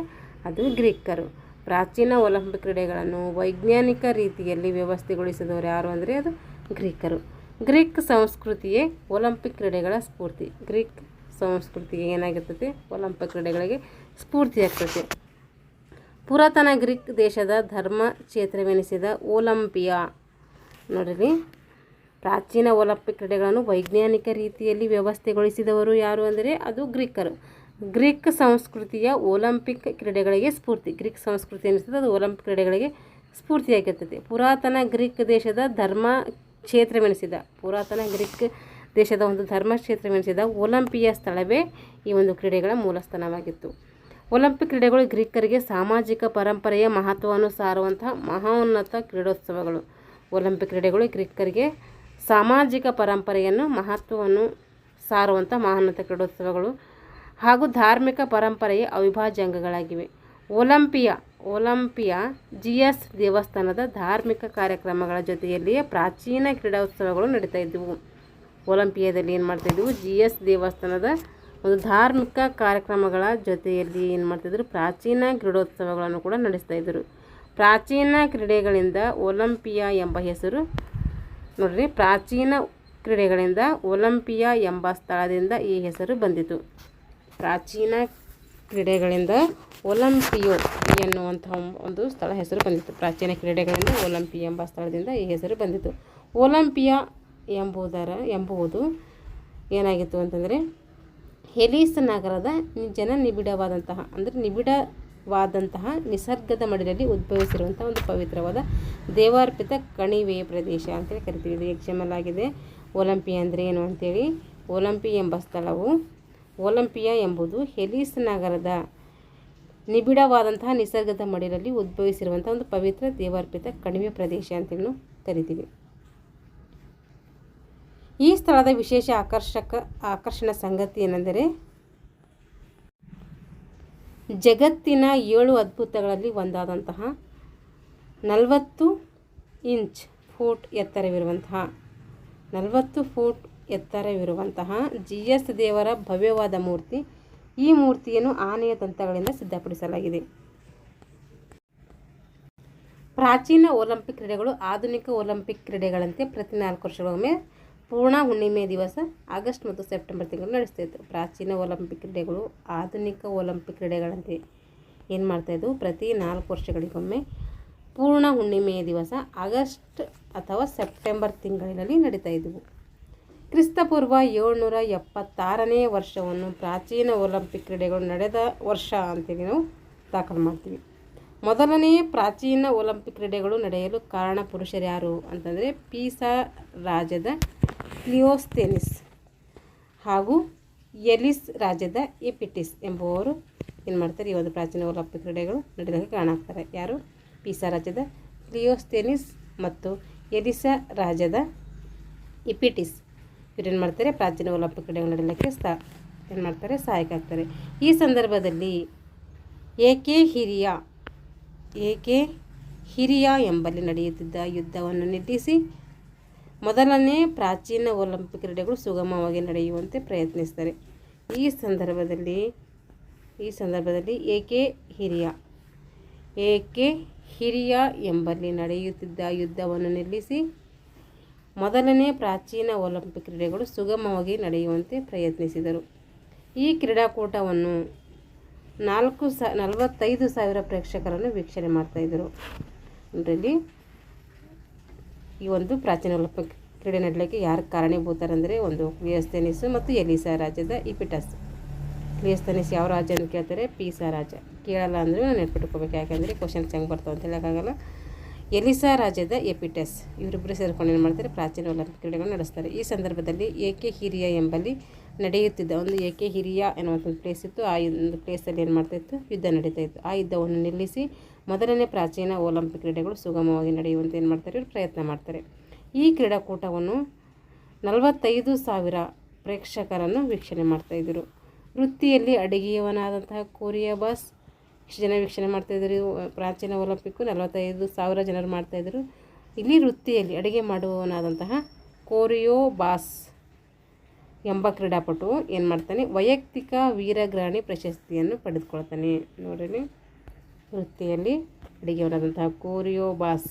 S1: ಅದು ಗ್ರೀಕರು. ಪ್ರಾಚೀನ ಒಲಿಂಪಿಕ್ ಕ್ರೀಡೆಗಳನ್ನು ವೈಜ್ಞಾನಿಕ ರೀತಿಯಲ್ಲಿ ವ್ಯವಸ್ಥೆಗೊಳಿಸಿದವರು ಯಾರು ಅಂದರೆ ಅದು ಗ್ರೀಕರು. ಗ್ರೀಕ್ ಸಂಸ್ಕೃತಿಯೇ ಒಲಿಂಪಿಕ್ ಕ್ರೀಡೆಗಳ ಸ್ಫೂರ್ತಿ. ಗ್ರೀಕ್ ಸಂಸ್ಕೃತಿಗೆ ಏನಾಗಿರ್ತೈತಿ, ಒಲಿಂಪಿಕ್ ಕ್ರೀಡೆಗಳಿಗೆ ಸ್ಫೂರ್ತಿ ಆಗ್ತೈತಿ. ಪುರಾತನ ಗ್ರೀಕ್ ದೇಶದ ಧರ್ಮ ಕ್ಷೇತ್ರವೆನಿಸಿದ ಒಲಿಂಪಿಯಾ, ನೋಡಿರಿ, ಪ್ರಾಚೀನ ಒಲಿಂಪಿಕ್ ಕ್ರೀಡೆಗಳನ್ನು ವೈಜ್ಞಾನಿಕ ರೀತಿಯಲ್ಲಿ ವ್ಯವಸ್ಥೆಗೊಳಿಸಿದವರು ಯಾರು ಅಂದರೆ ಅದು ಗ್ರೀಕರು. ಗ್ರೀಕ್ ಸಂಸ್ಕೃತಿಯ ಒಲಿಂಪಿಕ್ ಕ್ರೀಡೆಗಳಿಗೆ ಸ್ಫೂರ್ತಿ. ಗ್ರೀಕ್ ಸಂಸ್ಕೃತಿ ಏನಿರ್ತದೆ ಅದು ಒಲಿಂಪಿಕ್ ಕ್ರೀಡೆಗಳಿಗೆ ಸ್ಫೂರ್ತಿಯಾಗಿರ್ತೈತಿ. ಪುರಾತನ ಗ್ರೀಕ್ ದೇಶದ ಒಂದು ಧರ್ಮ ಕ್ಷೇತ್ರವೆನಿಸಿದ ಒಲಿಂಪಿಯಾ ಸ್ಥಳವೇ ಈ ಒಂದು ಕ್ರೀಡೆಗಳ ಮೂಲ ಸ್ಥಾನವಾಗಿತ್ತು. ಒಲಿಂಪಿಕ್ ಕ್ರೀಡೆಗಳು ಗ್ರೀಕರಿಗೆ ಸಾಮಾಜಿಕ ಪರಂಪರೆಯ ಮಹತ್ವವನ್ನು ಸಾರುವಂತಹ ಮಹೋನ್ನತ ಕ್ರೀಡೋತ್ಸವಗಳು. ಒಲಿಂಪಿಕ್ ಕ್ರೀಡೆಗಳು ಗ್ರೀಕರಿಗೆ ಸಾಮಾಜಿಕ ಪರಂಪರೆಯನ್ನು ಮಹತ್ವವನ್ನು ಸಾರುವಂಥ ಮಹೋನ್ನತ ಕ್ರೀಡೋತ್ಸವಗಳು ಹಾಗೂ ಧಾರ್ಮಿಕ ಪರಂಪರೆಯ ಅವಿಭಾಜ್ಯ ಅಂಗಗಳಾಗಿವೆ. ಒಲಿಂಪಿಯಾ ಜಿಯಸ್ ದೇವಸ್ಥಾನದ ಧಾರ್ಮಿಕ ಕಾರ್ಯಕ್ರಮಗಳ ಜೊತೆಯಲ್ಲಿಯೇ ಪ್ರಾಚೀನ ಕ್ರೀಡೋತ್ಸವಗಳು ನಡೀತಾ ಇದ್ದವು. ಒಲಿಂಪಿಯಾದಲ್ಲಿ ಏನು ಮಾಡ್ತಾಯಿದ್ವು, ಜಿಯಸ್ ದೇವಸ್ಥಾನದ ಒಂದು ಧಾರ್ಮಿಕ ಕಾರ್ಯಕ್ರಮಗಳ ಜೊತೆಯಲ್ಲಿ ಏನು ಮಾಡ್ತಾಯಿದ್ರು, ಪ್ರಾಚೀನ ಕ್ರೀಡೋತ್ಸವಗಳನ್ನು ಕೂಡ ನಡೆಸ್ತಾ ಇದ್ದರು. ಪ್ರಾಚೀನ ಕ್ರೀಡೆಗಳಿಂದ ಒಲಿಂಪಿಯಾ ಎಂಬ ಹೆಸರು ನೋಡ್ರಿ, ಪ್ರಾಚೀನ ಕ್ರೀಡೆಗಳಿಂದ ಒಲಿಂಪಿಯಾ ಎಂಬ ಸ್ಥಳದಿಂದ ಈ ಹೆಸರು ಬಂದಿತು. ಪ್ರಾಚೀನ ಕ್ರೀಡೆಗಳಿಂದ ಒಲಿಂಪಿಯೋ ಎನ್ನುವಂತಹ ಒಂದು ಸ್ಥಳ ಹೆಸರು ಬಂದಿತ್ತು. ಪ್ರಾಚೀನ ಕ್ರೀಡೆಗಳಿಂದ ಒಲಿಂಪಿಯಾ ಎಂಬ ಸ್ಥಳದಿಂದ ಈ ಹೆಸರು ಬಂದಿತ್ತು. ಒಲಿಂಪಿಯಾ ಎಂಬುದು ಏನಾಗಿತ್ತು ಅಂತಂದರೆ ಹೆಲೀಸ್ ನಗರದ ನಿಬಿಡವಾದಂತಹ ಅಂದರೆ ನಿಬಿಡ ವಾದಂತಹ ನಿಸರ್ಗದ ಮಡಿಲಲ್ಲಿ ಉದ್ಭವಿಸಿರುವಂಥ ಒಂದು ಪವಿತ್ರವಾದ ದೇವಾರ್ಪಿತ ಕಣಿವೆಯ ಪ್ರದೇಶ ಅಂತೇಳಿ ಕರಿತೀವಿ. ಇದು ಎಕ್ಸಾಂಪಲ್ ಆಗಿದೆ. ಒಲಂಪಿಯಾ ಅಂದರೆ ಏನು ಅಂತೇಳಿ, ಒಲಂಪಿ ಎಂಬ ಸ್ಥಳವು, ಒಲಂಪಿಯಾ ಎಂಬುದು ಹೆಲಿಸ್ ನಗರದ ನಿಬಿಡವಾದಂತಹ ನಿಸರ್ಗದ ಮಡಿಲಲ್ಲಿ ಉದ್ಭವಿಸಿರುವಂಥ ಒಂದು ಪವಿತ್ರ ದೇವಾರ್ಪಿತ ಕಣಿವೆ ಪ್ರದೇಶ ಅಂತೇಳಿ ಕರಿತೀವಿ. ಈ ಸ್ಥಳದ ವಿಶೇಷ ಆಕರ್ಷಣ ಸಂಗತಿ ಏನೆಂದರೆ ಜಗತ್ತಿನ 7 ಅದ್ಭುತಗಳಲ್ಲಿ ಒಂದಾದಂತಹ 40 ಫೂಟ್ ಎತ್ತರವಿರುವಂತಹ GS ದೇವರ ಭವ್ಯವಾದ ಮೂರ್ತಿ. ಈ ಮೂರ್ತಿಯನ್ನು ಆನೆಯ ದಂತಗಳಿಂದ ಸಿದ್ಧಪಡಿಸಲಾಗಿದೆ. ಪ್ರಾಚೀನ ಒಲಿಂಪಿಕ್ ಕ್ರೀಡೆಗಳು ಆಧುನಿಕ ಒಲಿಂಪಿಕ್ ಕ್ರೀಡೆಗಳಂತೆ ಪ್ರತಿ 4 ವರ್ಷಗಳೊಮ್ಮೆ ಪೂರ್ಣ ಹುಣ್ಣಿಮೆ ದಿವಸ ಆಗಸ್ಟ್ ಮತ್ತು ಸೆಪ್ಟೆಂಬರ್ ತಿಂಗಳು ನಡೆಸ್ತಾಯಿತ್ತು. ಪ್ರಾಚೀನ ಒಲಿಂಪಿಕ್ ಕ್ರೀಡೆಗಳು ಆಧುನಿಕ ಒಲಿಂಪಿಕ್ ಕ್ರೀಡೆಗಳಂತೆ ಏನು ಮಾಡ್ತಾಯಿದ್ವು, ಪ್ರತಿ 4 ವರ್ಷಗಳಿಗೊಮ್ಮೆ ಪೂರ್ಣ ಹುಣ್ಣಿಮೆಯ ದಿವಸ ಆಗಸ್ಟ್ ಅಥವಾ ಸೆಪ್ಟೆಂಬರ್ ತಿಂಗಳಿನಲ್ಲಿ ನಡೀತಾ ಇದ್ದವು. ಕ್ರಿಸ್ತಪೂರ್ವ 776ನೇ ವರ್ಷವನ್ನು ಪ್ರಾಚೀನ ಒಲಿಂಪಿಕ್ ಕ್ರೀಡೆಗಳು ನಡೆದ ವರ್ಷ ಅಂತೇಳಿ ನಾವು ದಾಖಲು ಮಾಡ್ತೀವಿ. ಮೊದಲನೆಯ ಪ್ರಾಚೀನ ಒಲಿಂಪಿಕ್ ಕ್ರೀಡೆಗಳು ನಡೆಯಲು ಕಾರಣ ಪುರುಷರು ಯಾರು ಅಂತಂದರೆ ಪೀಸಾ ರಾಜ್ಯದ ಕ್ಲಿಯೋಸ್ಥೆನಿಸ್ ಹಾಗೂ ಎಲಿಸ್ ರಾಜ್ಯದ ಎಪಿಟಿಸ್ ಎಂಬುವರು ಏನು ಮಾಡ್ತಾರೆ, ಈ ಒಂದು ಪ್ರಾಚೀನ ಒಲಿಂಪಿಕ್ ಕ್ರೀಡೆಗಳು ನಡೆಯೋದಕ್ಕೆ ಕಾರಣ ಆಗ್ತಾರೆ. ಯಾರು? ಪೀಸಾ ರಾಜ್ಯದ ಕ್ಲಿಯೋಸ್ಥೆನಿಸ್ ಮತ್ತು ಎಲಿಸಾ ರಾಜ್ಯದ ಎಪಿಟಿಸ್ ಇವ್ರು ಏನು ಮಾಡ್ತಾರೆ, ಪ್ರಾಚೀನ ಒಲಿಂಪಿಕ್ ಕ್ರೀಡೆಗಳು ನಡೆಯಲಿಕ್ಕೆ ಏನು ಮಾಡ್ತಾರೆ, ಸಹಾಯಕ ಆಗ್ತಾರೆ. ಈ ಸಂದರ್ಭದಲ್ಲಿ ಏಕೆ ಹಿರಿಯಾ ಎಂಬಲ್ಲಿ ನಡೆಯುತ್ತಿದ್ದ ಯುದ್ಧವನ್ನು ನಿಲ್ಲಿಸಿ ಮೊದಲನೇ ಪ್ರಾಚೀನ ಒಲಿಂಪಿಕ್ ಕ್ರೀಡೆಗಳು ಸುಗಮವಾಗಿ ನಡೆಯುವಂತೆ ಪ್ರಯತ್ನಿಸ್ತಾರೆ. ಈ ಸಂದರ್ಭದಲ್ಲಿ ಏಕೆ ಹಿರಿಯಾ ಎಂಬಲ್ಲಿ ನಡೆಯುತ್ತಿದ್ದ ಯುದ್ಧವನ್ನು ನಿಲ್ಲಿಸಿ ಮೊದಲನೇ ಪ್ರಾಚೀನ ಒಲಿಂಪಿಕ್ ಕ್ರೀಡೆಗಳು ಸುಗಮವಾಗಿ ನಡೆಯುವಂತೆ ಪ್ರಯತ್ನಿಸಿದರು. ಈ ಕ್ರೀಡಾಕೂಟವನ್ನು 45,000 ಪ್ರೇಕ್ಷಕರನ್ನು ವೀಕ್ಷಣೆ ಮಾಡ್ತಾಯಿದ್ದರು. ಇದರಲ್ಲಿ ಈ ಒಂದು ಪ್ರಾಚೀನ ಒಲಿಂಪಿಕ್ ಕ್ರೀಡೆ ನಡೆಯಲಿಕ್ಕೆ ಯಾರು ಕಾರಣೀಭೂತರಂದರೆ ಒಂದು ಕ್ಲಿಯೋಸ್ಥೆನಿಸ್ ಮತ್ತು ಎಲಿಸಾ ರಾಜ್ಯದ ಎಪಿಟಸ್. ಕ್ಲಿಯೋಸ್ಥೆನಿಸ್ ಯಾವ ರಾಜ್ಯ ಅಂತ ಕೇಳ್ತಾರೆ, ಪೀಸಾ ರಾಜ್ಯ. ಕೇಳಲ್ಲ ಅಂದರೆ ನಾನು ನೆನ್ಪಿಟ್ಕೋಬೇಕು, ಯಾಕೆಂದರೆ ಕ್ವಶನ್ಸ್ ಹೆಂಗೆ ಬರ್ತಾವೆ ಅಂತ ಹೇಳೋಕ್ಕಾಗಲ್ಲ. ಎಲಿಸಾ ರಾಜ್ಯದ ಎಪಿಟಸ್ ಇವರಿಬ್ಬರು ಸೇರಿಕೊಂಡು ಏನು ಮಾಡ್ತಾರೆ, ಪ್ರಾಚೀನ ಒಲಿಂಪಿಕ್ ಕ್ರೀಡೆಗಳನ್ನು ನಡೆಸ್ತಾರೆ. ಈ ಸಂದರ್ಭದಲ್ಲಿ ಏಕೆ ಹಿರಿಯಾ ಎಂಬಲ್ಲಿ ನಡೆಯುತ್ತಿದ್ದ ಒಂದು ಏಕೆ ಹಿರಿಯಾ ಎನ್ನುವಂಥ ಪ್ಲೇಸ್ ಇತ್ತು. ಆ ಒಂದು ಪ್ಲೇಸಲ್ಲಿ ಏನು ಮಾಡ್ತಾಯಿತ್ತು, ಯುದ್ಧ ನಡೀತಾ ಇತ್ತು. ಆ ಯುದ್ಧವನ್ನು ನಿಲ್ಲಿಸಿ ಮೊದಲನೇ ಪ್ರಾಚೀನ ಒಲಿಂಪಿಕ್ ಕ್ರೀಡೆಗಳು ಸುಗಮವಾಗಿ ನಡೆಯುವಂತೆ ಏನು ಮಾಡ್ತಾರೆ, ಇವರು ಪ್ರಯತ್ನ ಮಾಡ್ತಾರೆ. ಈ ಕ್ರೀಡಾಕೂಟವನ್ನು 45,000 ಪ್ರೇಕ್ಷಕರನ್ನು ವೀಕ್ಷಣೆ ಮಾಡ್ತಾಯಿದ್ದರು. ವೃತ್ತಿಯಲ್ಲಿ ಅಡುಗೆಯವನಾದಂತಹ ಕೊರಿಯೋಬಾಸ್ ಇಷ್ಟು ಜನ ವೀಕ್ಷಣೆ ಮಾಡ್ತಾಯಿದ್ರು. ಪ್ರಾಚೀನ ಒಲಿಂಪಿಕ್ಕು 45,000 ಜನರು ಮಾಡ್ತಾಯಿದ್ರು. ಇಲ್ಲಿ ವೃತ್ತಿಯಲ್ಲಿ ಅಡುಗೆ ಮಾಡುವವನಾದಂತಹ ಕೊರಿಯೋಬಾಸ್ ಎಂಬ ಕ್ರೀಡಾಪಟು ಏನು ಮಾಡ್ತಾನೆ, ವೈಯಕ್ತಿಕ ವೀರಗ್ರಾಣಿ ಪ್ರಶಸ್ತಿಯನ್ನು ಪಡೆದುಕೊಳ್ತಾನೆ. ನೋಡ್ರಿ, ವೃತ್ತಿಯಲ್ಲಿ ಅಡುಗೆಯವನಾದಂತಹ ಕೊರಿಯೋಬಾಸ್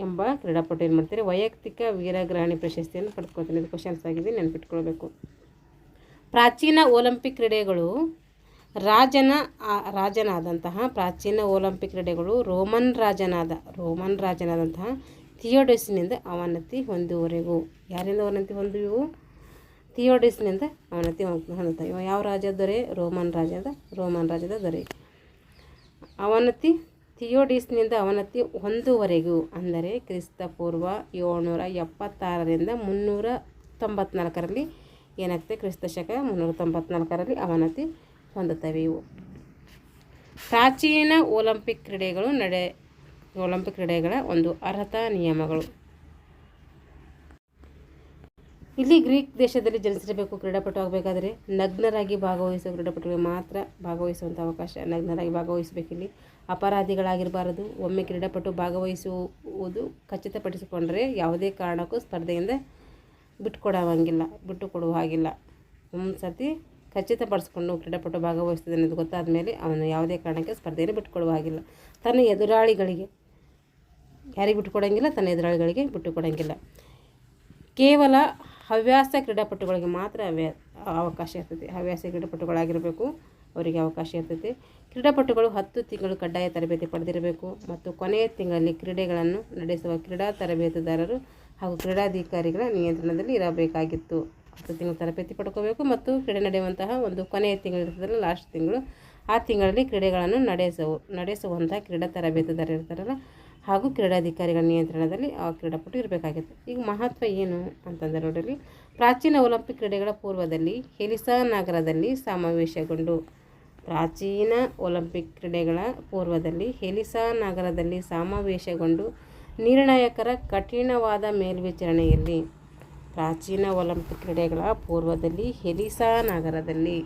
S1: ಎಂಬ ಕ್ರೀಡಾಪಟು ಏನು ಮಾಡ್ತಾರೆ, ವೈಯಕ್ತಿಕ ವೀರಗ್ರಾಣಿ ಪ್ರಶಸ್ತಿಯನ್ನು ಪಡೆದುಕೊಳ್ತಾನೆ. ಇದು ಕ್ವಶನ್ಸ್ ಆಗಿದೆ, ನೆನಪಿಟ್ಕೊಳ್ಬೇಕು. ಪ್ರಾಚೀನ ಒಲಿಂಪಿಕ್ ಕ್ರೀಡೆಗಳು ರಾಜನಾದಂತಹ ಪ್ರಾಚೀನ ಒಲಿಂಪಿಕ್ ಕ್ರೀಡೆಗಳು ರೋಮನ್ ರಾಜನಾದಂತಹ ಥಿಯೋಡಸಿನಿಂದ ಅವನತಿ ಹೊಂದುವವರೆಗೂ. ಯಾರಿಂದ ಅವನತಿ ಹೊಂದುವು? ಥಿಯೋಡಸಿನಿಂದ ಅವನತಿ ಹೊಂದುತ್ತಾ. ಇವ ಯಾವ ರಾಜ್ಯದ ದೊರೆ? ರೋಮನ್ ರಾಜ್ಯದ ದೊರೆ. ಥಿಯೋಡಸಿನಿಂದ ಅವನತಿ ಹೊಂದುವವರೆಗೂ ಅಂದರೆ ಕ್ರಿಸ್ತಪೂರ್ವ 776ರಿಂದ 394ರಲ್ಲಿ ಏನಾಗ್ತದೆ, ಕ್ರಿಸ್ತಶಕ 394ರಲ್ಲಿ ಅವನತಿ ಹೊಂದುತ್ತವೆ. ಇವು ಪ್ರಾಚೀನ ಒಲಿಂಪಿಕ್ ಕ್ರೀಡೆಗಳ ಒಂದು ಅರ್ಹತಾ ನಿಯಮಗಳು. ಇಲ್ಲಿ ಗ್ರೀಕ್ ದೇಶದಲ್ಲಿ ಜನಿಸಿರಬೇಕು. ಕ್ರೀಡಾಪಟು ಆಗಬೇಕಾದ್ರೆ ನಗ್ನರಾಗಿ ಭಾಗವಹಿಸುವ ಕ್ರೀಡಾಪಟುಗಳಿಗೆ ಮಾತ್ರ ಭಾಗವಹಿಸುವಂಥ ಅವಕಾಶ. ನಗ್ನರಾಗಿ ಭಾಗವಹಿಸಬೇಕಿಲ್ಲಿ. ಅಪರಾಧಿಗಳಾಗಿರಬಾರದು. ಒಮ್ಮೆ ಕ್ರೀಡಾಪಟು ಭಾಗವಹಿಸುವುದು ಖಚಿತಪಡಿಸಿಕೊಂಡರೆ ಯಾವುದೇ ಕಾರಣಕ್ಕೂ ಸ್ಪರ್ಧೆಯಿಂದ ಬಿಟ್ಟು ಕೊಡುವ ಹಾಗಿಲ್ಲ. ಒಂದು ಸರ್ತಿ ಖಚಿತಪಡಿಸ್ಕೊಂಡು ಕ್ರೀಡಾಪಟು ಭಾಗವಹಿಸ್ತದೆ ಅನ್ನೋದು ಗೊತ್ತಾದ ಮೇಲೆ ಅವನು ಯಾವುದೇ ಕಾರಣಕ್ಕೆ ಸ್ಪರ್ಧೆಯನ್ನು ಬಿಟ್ಟುಕೊಡುವ ಹಾಗಿಲ್ಲ. ತನ್ನ ಎದುರಾಳಿಗಳಿಗೆ ಯಾರಿಗೆ ಬಿಟ್ಟುಕೊಡೋಂಗಿಲ್ಲ, ತನ್ನ ಎದುರಾಳಿಗಳಿಗೆ ಬಿಟ್ಟುಕೊಡೋಂಗಿಲ್ಲ. ಕೇವಲ ಹವ್ಯಾಸ ಕ್ರೀಡಾಪಟುಗಳಿಗೆ ಮಾತ್ರ ಅವಕಾಶ ಇರ್ತದೆ. ಹವ್ಯಾಸ ಕ್ರೀಡಾಪಟುಗಳಾಗಿರಬೇಕು, ಅವರಿಗೆ ಅವಕಾಶ ಇರ್ತದೆ. ಕ್ರೀಡಾಪಟುಗಳು 10 ತಿಂಗಳು ಕಡ್ಡಾಯ ತರಬೇತಿ ಪಡೆದಿರಬೇಕು ಮತ್ತು ಕೊನೆಯ ತಿಂಗಳಲ್ಲಿ ಕ್ರೀಡೆಗಳನ್ನು ನಡೆಸುವ ಕ್ರೀಡಾ ತರಬೇತುದಾರರು ಹಾಗೂ ಕ್ರೀಡಾಧಿಕಾರಿಗಳ ನಿಯಂತ್ರಣದಲ್ಲಿ ಇರಬೇಕಾಗಿತ್ತು. 10 ತಿಂಗಳು ತರಬೇತಿ ಪಡ್ಕೋಬೇಕು ಮತ್ತು ಕ್ರೀಡೆ ನಡೆಯುವಂತಹ ಒಂದು ಕೊನೆಯ ತಿಂಗಳು ಇರ್ತದಲ್ಲ, ಲಾಸ್ಟ್ ತಿಂಗಳು ಆ ತಿಂಗಳಲ್ಲಿ ಕ್ರೀಡೆಗಳನ್ನು ನಡೆಸುವಂಥ ಕ್ರೀಡಾ ತರಬೇತುದಾರರು ಇರ್ತಾರಲ್ಲ ಹಾಗೂ ಕ್ರೀಡಾಧಿಕಾರಿಗಳ ನಿಯಂತ್ರಣದಲ್ಲಿ ಆ ಕ್ರೀಡಾಪಟು ಇರಬೇಕಾಗಿತ್ತು. ಈಗ ಮಹತ್ವ ಏನು ಅಂತಂದರೆ ನೋಡಿರಿ, ಪ್ರಾಚೀನ ಒಲಿಂಪಿಕ್ ಕ್ರೀಡೆಗಳ ಪೂರ್ವದಲ್ಲಿ ಹೆಲಿಸಾ ನಗರದಲ್ಲಿ ಸಮಾವೇಶಗೊಂಡು ಪ್ರಾಚೀನ ಒಲಿಂಪಿಕ್ ಕ್ರೀಡೆಗಳ ಪೂರ್ವದಲ್ಲಿ ಹೆಲಿಸಾ ನಗರದಲ್ಲಿ ಸಮಾವೇಶಗೊಂಡು ನಿರ್ಣಾಯಕರ ಕಠಿಣವಾದ ಮೇಲ್ವಿಚಾರಣೆಯಲ್ಲಿ ಪ್ರಾಚೀನ ಒಲಿಂಪಿಕ್ ಕ್ರೀಡೆಗಳ ಪೂರ್ವದಲ್ಲಿ ಹೆಲಿಸಾ ನಗರದಲ್ಲಿ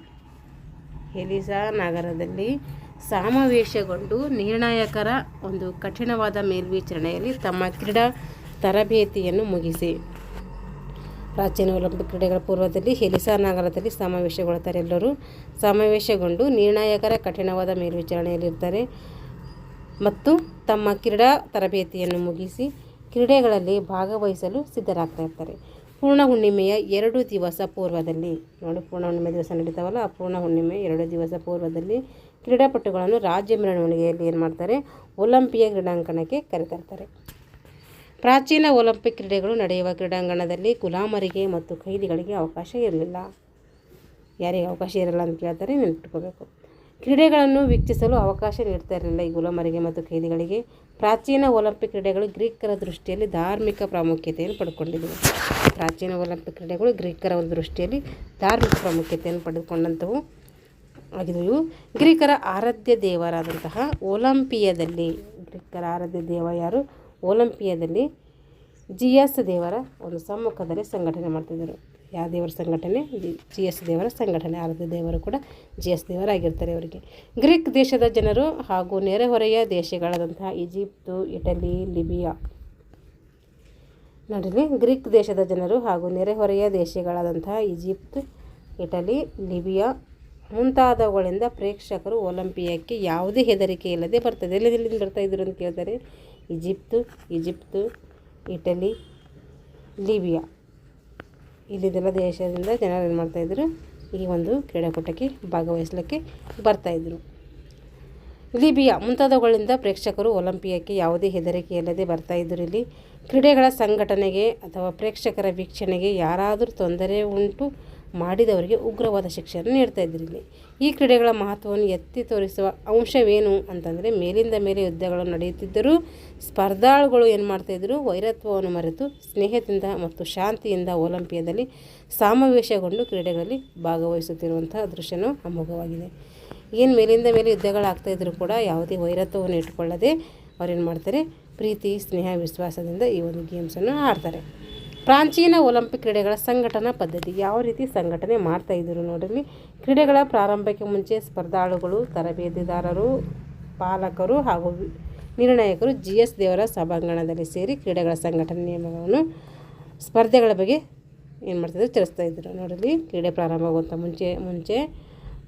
S1: ಸಮಾವೇಶಗೊಂಡು ನಿರ್ಣಾಯಕರ ಒಂದು ಕಠಿಣವಾದ ಮೇಲ್ವಿಚಾರಣೆಯಲ್ಲಿ ತಮ್ಮ ಕ್ರೀಡಾ ತರಬೇತಿಯನ್ನು ಮುಗಿಸಿ. ಪ್ರಾಚೀನ ಒಲಿಂಪಿಕ್ ಕ್ರೀಡೆಗಳ ಪೂರ್ವದಲ್ಲಿ ಹೆಲಿಸಾ ನಗರದಲ್ಲಿ ಸಮಾವೇಶಗೊಳ್ತಾರೆ. ಎಲ್ಲರೂ ಸಮಾವೇಶಗೊಂಡು ನಿರ್ಣಾಯಕರ ಕಠಿಣವಾದ ಮೇಲ್ವಿಚಾರಣೆಯಲ್ಲಿರ್ತಾರೆ ಮತ್ತು ತಮ್ಮ ಕ್ರೀಡಾ ತರಬೇತಿಯನ್ನು ಮುಗಿಸಿ ಕ್ರೀಡೆಗಳಲ್ಲಿ ಭಾಗವಹಿಸಲು ಸಿದ್ಧರಾಗ್ತಾ ಇರ್ತಾರೆ. ಪೂರ್ಣ ಹುಣ್ಣಿಮೆಯ 2 ದಿವಸ ಪೂರ್ವದಲ್ಲಿ ಪೂರ್ಣ ಹುಣ್ಣಿಮೆ ದಿವಸ ನಡೀತಾವಲ್ಲ, ಆ ಪೂರ್ಣ ಹುಣ್ಣಿಮೆ 2 ದಿವಸ ಪೂರ್ವದಲ್ಲಿ ಕ್ರೀಡಾಪಟುಗಳನ್ನು ರಾಜ್ಯ ಮೆರವಣಿಗೆಯಲ್ಲಿ ಏನು ಮಾಡ್ತಾರೆ, ಒಲಿಂಪಿಯಾ ಕ್ರೀಡಾಂಗಣಕ್ಕೆ ಕರೆತರ್ತಾರೆ. ಪ್ರಾಚೀನ ಒಲಿಂಪಿಕ್ ಕ್ರೀಡೆಗಳು ನಡೆಯುವ ಕ್ರೀಡಾಂಗಣದಲ್ಲಿ ಗುಲಾಮರಿಗೆ ಮತ್ತು ಖೈದಿಗಳಿಗೆ ಅವಕಾಶ ಇರಲಿಲ್ಲ. ಯಾರಿಗೆ ಅವಕಾಶ ಇರಲ್ಲ ಅಂತ ಕೇಳ್ತಾರೆ, ನೆನಪಿಟ್ಕೋಬೇಕು. ಕ್ರೀಡೆಗಳನ್ನು ವೀಕ್ಷಿಸಲು ಅವಕಾಶ ನೀಡ್ತಾ ಇರಲಿಲ್ಲ ಈ ಗುಲಾಮರಿಗೆ ಮತ್ತು ಖೈದಿಗಳಿಗೆ. ಪ್ರಾಚೀನ ಒಲಿಂಪಿಕ್ ಕ್ರೀಡೆಗಳು ಗ್ರೀಕರ ದೃಷ್ಟಿಯಲ್ಲಿ ಧಾರ್ಮಿಕ ಪ್ರಾಮುಖ್ಯತೆಯನ್ನು ಪಡ್ಕೊಂಡಿದ್ದವು. ಪ್ರಾಚೀನ ಒಲಿಂಪಿಕ್ ಕ್ರೀಡೆಗಳು ಗ್ರೀಕರ ದೃಷ್ಟಿಯಲ್ಲಿ ಧಾರ್ಮಿಕ ಪ್ರಾಮುಖ್ಯತೆಯನ್ನು ಪಡೆದುಕೊಂಡಂಥವು ಆಗಿದ್ದವು. ಗ್ರೀಕರ ಆರಾಧ್ಯ ದೇವರಾದಂತಹ ಒಲಿಂಪಿಯಾದಲ್ಲಿ, ಗ್ರೀಕರ ಆರಾಧ್ಯ ದೇವ ಯಾರು, ಒಲಿಂಪಿಯಾದಲ್ಲಿ ಜಿಯಸ್ ದೇವರ ಒಂದು ಸಮ್ಮುಖದಲ್ಲಿ ಸಂಘಟನೆ ಮಾಡ್ತಿದ್ದರು. ಯಾವ ದೇವರ ಸಂಘಟನೆ? ಜಿಯಸ್ ದೇವರ ಸಂಘಟನೆ. ಆರಾಧ್ಯ ದೇವರು ಕೂಡ ಜಿಯಸ್ ದೇವರಾಗಿರ್ತಾರೆ ಅವರಿಗೆ. ಗ್ರೀಕ್ ದೇಶದ ಜನರು ಹಾಗೂ ನೆರೆಹೊರೆಯ ದೇಶಗಳಾದಂತಹ ಈಜಿಪ್ತು, ಇಟಲಿ, ಲಿಬಿಯಾ ನೋಡಿರಿ, ಗ್ರೀಕ್ ದೇಶದ ಜನರು ಹಾಗೂ ನೆರೆಹೊರೆಯ ದೇಶಗಳಾದಂತಹ ಈಜಿಪ್ಟ್, ಇಟಲಿ, ಲಿಬಿಯಾ ಮುಂತಾದವುಗಳಿಂದ ಪ್ರೇಕ್ಷಕರು ಒಲಿಂಪಿಯಾಕ್ಕೆ ಯಾವುದೇ ಹೆದರಿಕೆ ಇಲ್ಲದೆ ಬರ್ತದೆ. ಎಲ್ಲಿಂದ ಬರ್ತಾಯಿದ್ರು ಅಂತ ಕೇಳ್ತಾರೆ. ಈಜಿಪ್ತು, ಇಟಲಿ, ಲಿಬಿಯಾ ಇಲ್ಲಿದೆಲ್ಲ ದೇಶದಿಂದ ಜನರು ಏನು ಮಾಡ್ತಾಯಿದ್ರು, ಈ ಒಂದು ಕ್ರೀಡಾಕೂಟಕ್ಕೆ ಭಾಗವಹಿಸಲಿಕ್ಕೆ ಬರ್ತಾಯಿದ್ರು. ಲಿಬಿಯಾ ಮುಂತಾದವುಗಳಿಂದ ಪ್ರೇಕ್ಷಕರು ಒಲಿಂಪಿಯಾಕ್ಕೆ ಯಾವುದೇ ಹೆದರಿಕೆ ಇಲ್ಲದೆ ಬರ್ತಾಯಿದ್ರು. ಇಲ್ಲಿ ಕ್ರೀಡೆಗಳ ಸಂಘಟನೆಗೆ ಅಥವಾ ಪ್ರೇಕ್ಷಕರ ವೀಕ್ಷಣೆಗೆ ಯಾರಾದರೂ ತೊಂದರೆ ಉಂಟು ಮಾಡಿದವರಿಗೆ ಉಗ್ರವಾದ ಶಿಕ್ಷೆಯನ್ನು ನೀಡ್ತಾಯಿದ್ರು. ಇಲ್ಲಿ ಈ ಕ್ರೀಡೆಗಳ ಮಹತ್ವವನ್ನು ಎತ್ತಿ ತೋರಿಸುವ ಅಂಶವೇನು ಅಂತಂದರೆ, ಮೇಲಿಂದ ಮೇಲೆ ಯುದ್ಧಗಳು ನಡೆಯುತ್ತಿದ್ದರೂ ಸ್ಪರ್ಧಾಳುಗಳು ಏನು ಮಾಡ್ತಾಯಿದ್ರು, ವೈರತ್ವವನ್ನು ಮರೆತು ಸ್ನೇಹದಿಂದ ಮತ್ತು ಶಾಂತಿಯಿಂದ ಒಲಿಂಪಿಯಾದಲ್ಲಿ ಸಮಾವೇಶಗೊಂಡು ಕ್ರೀಡೆಗಳಲ್ಲಿ ಭಾಗವಹಿಸುತ್ತಿರುವಂಥ ದೃಶ್ಯನೂ ಅಮೋಘವಾಗಿದೆ. ಏನು ಮೇಲಿಂದ ಮೇಲೆ ಯುದ್ಧಗಳಾಗ್ತಾಯಿದ್ರು ಕೂಡ ಯಾವುದೇ ವೈರತ್ವವನ್ನು ಇಟ್ಕೊಳ್ಳದೆ ಅವ್ರೇನು ಮಾಡ್ತಾರೆ, ಪ್ರೀತಿ, ಸ್ನೇಹ, ವಿಶ್ವಾಸದಿಂದ ಈ ಒಂದು ಗೇಮ್ಸನ್ನು ಆಡ್ತಾರೆ. ಪ್ರಾಚೀನ ಒಲಿಂಪಿಕ್ ಕ್ರೀಡೆಗಳ ಸಂಘಟನಾ ಪದ್ಧತಿ ಯಾವ ರೀತಿ ಸಂಘಟನೆ ಮಾಡ್ತಾಯಿದ್ರು ನೋಡಿರಿ. ಕ್ರೀಡೆಗಳ ಪ್ರಾರಂಭಕ್ಕೆ ಮುಂಚೆ ಸ್ಪರ್ಧಾಳುಗಳು, ತರಬೇತಿದಾರರು, ಪಾಲಕರು ಹಾಗೂ ನಿರ್ಣಾಯಕರು ಜಿಯಸ್ ದೇವರ ಸಭಾಂಗಣದಲ್ಲಿ ಸೇರಿ ಕ್ರೀಡೆಗಳ ಸಂಘಟನೆ ನಿಯಮಗಳನ್ನು, ಸ್ಪರ್ಧೆಗಳ ಬಗ್ಗೆ ಏನು ಮಾಡ್ತಿದ್ರು, ತಿಳಿಸ್ತಾಯಿದ್ರು. ನೋಡಿರಿ, ಕ್ರೀಡೆ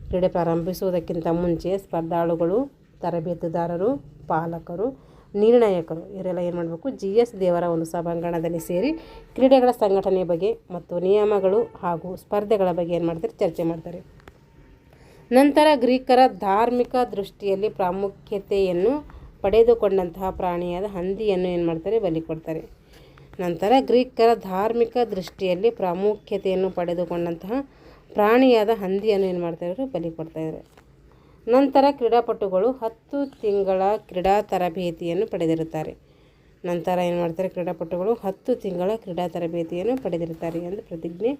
S1: ಕ್ರೀಡೆ ಪ್ರಾರಂಭಿಸುವುದಕ್ಕಿಂತ ಮುಂಚೆ ಸ್ಪರ್ಧಾಳುಗಳು, ತರಬೇತುದಾರರು, ಪಾಲಕರು, ನಿರ್ಣಾಯಕರು ಇವರೆಲ್ಲ ಏನು ಮಾಡಬೇಕು, ಜಿಯಸ್ ದೇವರ ಒಂದು ಸಭಾಂಗಣದಲ್ಲಿ ಸೇರಿ ಕ್ರೀಡೆಗಳ ಸಂಘಟನೆ ಬಗ್ಗೆ ಮತ್ತು ನಿಯಮಗಳು ಹಾಗೂ ಸ್ಪರ್ಧೆಗಳ ಬಗ್ಗೆ ಏನು ಮಾಡ್ತಾರೆ, ಚರ್ಚೆ ಮಾಡ್ತಾರೆ. ನಂತರ ಗ್ರೀಕರ ಧಾರ್ಮಿಕ ದೃಷ್ಟಿಯಲ್ಲಿ ಪ್ರಾಮುಖ್ಯತೆಯನ್ನು ಪಡೆದುಕೊಂಡಂತಹ ಪ್ರಾಣಿಯಾದ ಹಂದಿಯನ್ನು ಏನು ಮಾಡ್ತಾರೆ, ಬಲಿ ಕೊಡ್ತಾರೆ. ನಂತರ ಗ್ರೀಕರ ಧಾರ್ಮಿಕ ದೃಷ್ಟಿಯಲ್ಲಿ ಪ್ರಾಮುಖ್ಯತೆಯನ್ನು ಪಡೆದುಕೊಂಡಂತಹ ಪ್ರಾಣಿಯಾದ ಹಂದಿಯನ್ನು ಏನು ಮಾಡ್ತಾಯಿದ್ರು, ಬಲಿ ಕೊಡ್ತಾಯಿದ್ರು. ನಂತರ ಕ್ರೀಡಾಪಟುಗಳು 10 ತಿಂಗಳ ಕ್ರೀಡಾ ತರಬೇತಿಯನ್ನು ಪಡೆದಿರುತ್ತಾರೆ. ಕ್ರೀಡಾಪಟುಗಳು 10 ತಿಂಗಳ ಕ್ರೀಡಾ ತರಬೇತಿಯನ್ನು ಪಡೆದಿರುತ್ತಾರೆ ಎಂದು ಪ್ರತಿಜ್ಞೆ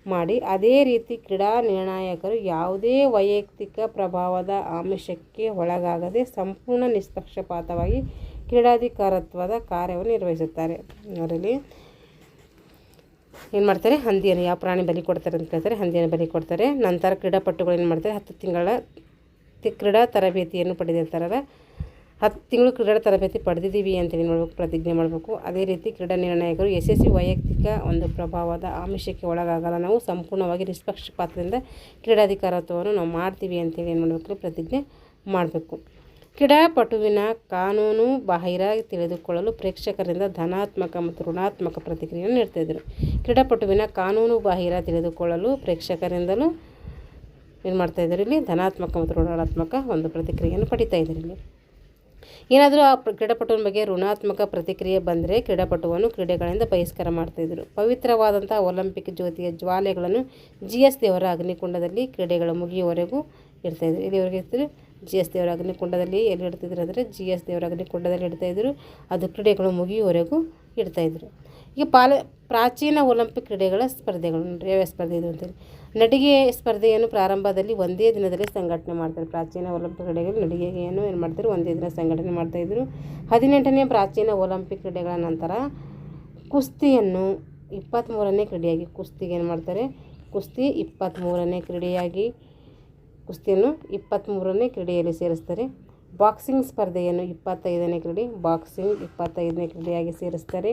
S1: ಮಾಡಿ, ಅದೇ ರೀತಿ ಕ್ರೀಡಾ ನಿರ್ಣಾಯಕರು ಯಾವುದೇ ವೈಯಕ್ತಿಕ ಪ್ರಭಾವದ ಆಮಿಷಕ್ಕೆ ಒಳಗಾಗದೆ ಸಂಪೂರ್ಣ ನಿಷ್ಪಕ್ಷಪಾತವಾಗಿ ಕ್ರೀಡಾಧಿಕಾರತ್ವದ ಕಾರ್ಯವನ್ನು ನಿರ್ವಹಿಸುತ್ತಾರೆ. ಅವರಲ್ಲಿ ಏನು ಮಾಡ್ತಾರೆ, ಹಂದಿಯನ್ನು, ಯಾವ ಪ್ರಾಣಿ ಬಲಿ ಕೊಡ್ತಾರೆ ಅಂತ ಕೇಳ್ತಾರೆ, ಹಂದಿಯನ್ನು ಬಲಿ ಕೊಡ್ತಾರೆ. ನಂತರ ಕ್ರೀಡಾಪಟುಗಳು ಏನು ಮಾಡ್ತಾರೆ, 10 ತಿಂಗಳ ಕ್ರೀಡಾ ತರಬೇತಿಯನ್ನು ಪಡೆದಿರ್ತಾರಲ್ಲ, 10 ತಿಂಗಳು ಕ್ರೀಡಾ ತರಬೇತಿ ಪಡೆದಿದ್ದೀವಿ ಅಂತೇಳಿ ಮಾಡಬೇಕು, ಪ್ರತಿಜ್ಞೆ ಮಾಡಬೇಕು. ಅದೇ ರೀತಿ ಕ್ರೀಡಾ ನಿರ್ಣಾಯಕರು ಯಶಸ್ವಿ ವೈಯಕ್ತಿಕ ಒಂದು ಪ್ರಭಾವದ ಆಮಿಷಕ್ಕೆ ಒಳಗಾಗಲ್ಲ, ನಾವು ಸಂಪೂರ್ಣವಾಗಿ ನಿಷ್ಪಕ್ಷಪಾತದಿಂದ ಕ್ರೀಡಾಧಿಕಾರತ್ವವನ್ನು ನಾವು ಮಾಡ್ತೀವಿ ಅಂತೇಳಿ ಏನು ಮಾಡಬೇಕು, ಪ್ರತಿಜ್ಞೆ ಮಾಡಬೇಕು. ಕ್ರೀಡಾಪಟುವಿನ ಕಾನೂನು ಬಾಹಿರ ತಿಳಿದುಕೊಳ್ಳಲು ಪ್ರೇಕ್ಷಕರಿಂದ ಧನಾತ್ಮಕ ಮತ್ತು ಋಣಾತ್ಮಕ ಪ್ರತಿಕ್ರಿಯೆಯನ್ನು ನೀಡ್ತಾಯಿದ್ರು. ಕ್ರೀಡಾಪಟುವಿನ ಕಾನೂನು ಬಾಹಿರ ತಿಳಿದುಕೊಳ್ಳಲು ಪ್ರೇಕ್ಷಕರಿಂದಲೂ ಏನು ಮಾಡ್ತಾಯಿದ್ರು, ಇಲ್ಲಿ ಧನಾತ್ಮಕ ಮತ್ತು ಋಣಾತ್ಮಕ ಒಂದು ಪ್ರತಿಕ್ರಿಯೆಯನ್ನು ಪಡಿತಾ ಇದ್ದಾರೆ. ಇಲ್ಲಿ ಏನಾದರೂ ಆ ಕ್ರೀಡಾಪಟುವಿನ ಬಗ್ಗೆ ಋಣಾತ್ಮಕ ಪ್ರತಿಕ್ರಿಯೆ ಬಂದರೆ ಕ್ರೀಡಾಪಟುವನ್ನು ಕ್ರೀಡೆಗಳಿಂದ ಬಹಿಷ್ಕಾರ ಮಾಡ್ತಾಯಿದ್ರು. ಪವಿತ್ರವಾದಂಥ ಒಲಿಂಪಿಕ್ ಜ್ಯೋತಿಯ ಜ್ವಾಲೆಗಳನ್ನು ಜಿಯಸ್ ದೇವರ ಅಗ್ನಿಕುಂಡದಲ್ಲಿ ಕ್ರೀಡೆಗಳು ಮುಗಿಯುವವರೆಗೂ ಇಡ್ತಾಯಿದ್ರು. ಇಲ್ಲಿವರೆಗೆ ಇರ್ತಾರೆ ಜಿ ಎಸ್ ದೇವರ ಅಗ್ನಿಕುಂಡದಲ್ಲಿ ಎಲ್ಲಿ ಇಡ್ತಿದ್ರು ಅಂದರೆ ಜಿ ಎಸ್ ದೇವರ ಅಗ್ನಿಕುಂಡದಲ್ಲಿ ಇಡ್ತಾಯಿದ್ರು. ಅದು ಕ್ರೀಡೆಗಳು ಮುಗಿಯುವವರೆಗೂ ಇಡ್ತಾಯಿದ್ರು. ಈಗ ಪ್ರಾಚೀನ ಒಲಿಂಪಿಕ್ ಕ್ರೀಡೆಗಳ ಸ್ಪರ್ಧೆಗಳು ನೋಡ್ರಿ ಯಾವ ಸ್ಪರ್ಧೆ ಇದು ಅಂತೇಳಿ. ನಡಿಗೆ ಸ್ಪರ್ಧೆಯನ್ನು ಪ್ರಾರಂಭದಲ್ಲಿ ಒಂದೇ ದಿನದಲ್ಲಿ ಸಂಘಟನೆ ಮಾಡ್ತಾರೆ. ಪ್ರಾಚೀನ ಒಲಿಂಪಿಕ್ ಕ್ರೀಡೆಗಳು ನಡಿಗೆಯನ್ನು ಏನು ಮಾಡ್ತಾರೆ ಒಂದೇ ದಿನ ಸಂಘಟನೆ ಮಾಡ್ತಾಯಿದ್ರು. 18ನೇ ಪ್ರಾಚೀನ ಒಲಿಂಪಿಕ್ ಕ್ರೀಡೆಗಳ ನಂತರ ಕುಸ್ತಿಯನ್ನು 23ನೇ ಕ್ರೀಡೆಯಾಗಿ ಕುಸ್ತಿಗೆ ಏನು ಮಾಡ್ತಾರೆ ಕುಸ್ತಿ 23ನೇ ಕ್ರೀಡೆಯಾಗಿ ಕುಸ್ತಿಯನ್ನು 23ನೇ ಕ್ರೀಡೆಯಲ್ಲಿ ಸೇರಿಸ್ತಾರೆ. ಬಾಕ್ಸಿಂಗ್ ಸ್ಪರ್ಧೆಯನ್ನು 25ನೇ ಕ್ರೀಡೆ ಬಾಕ್ಸಿಂಗ್ 25ನೇ ಕ್ರೀಡೆಯಾಗಿ ಸೇರಿಸ್ತಾರೆ.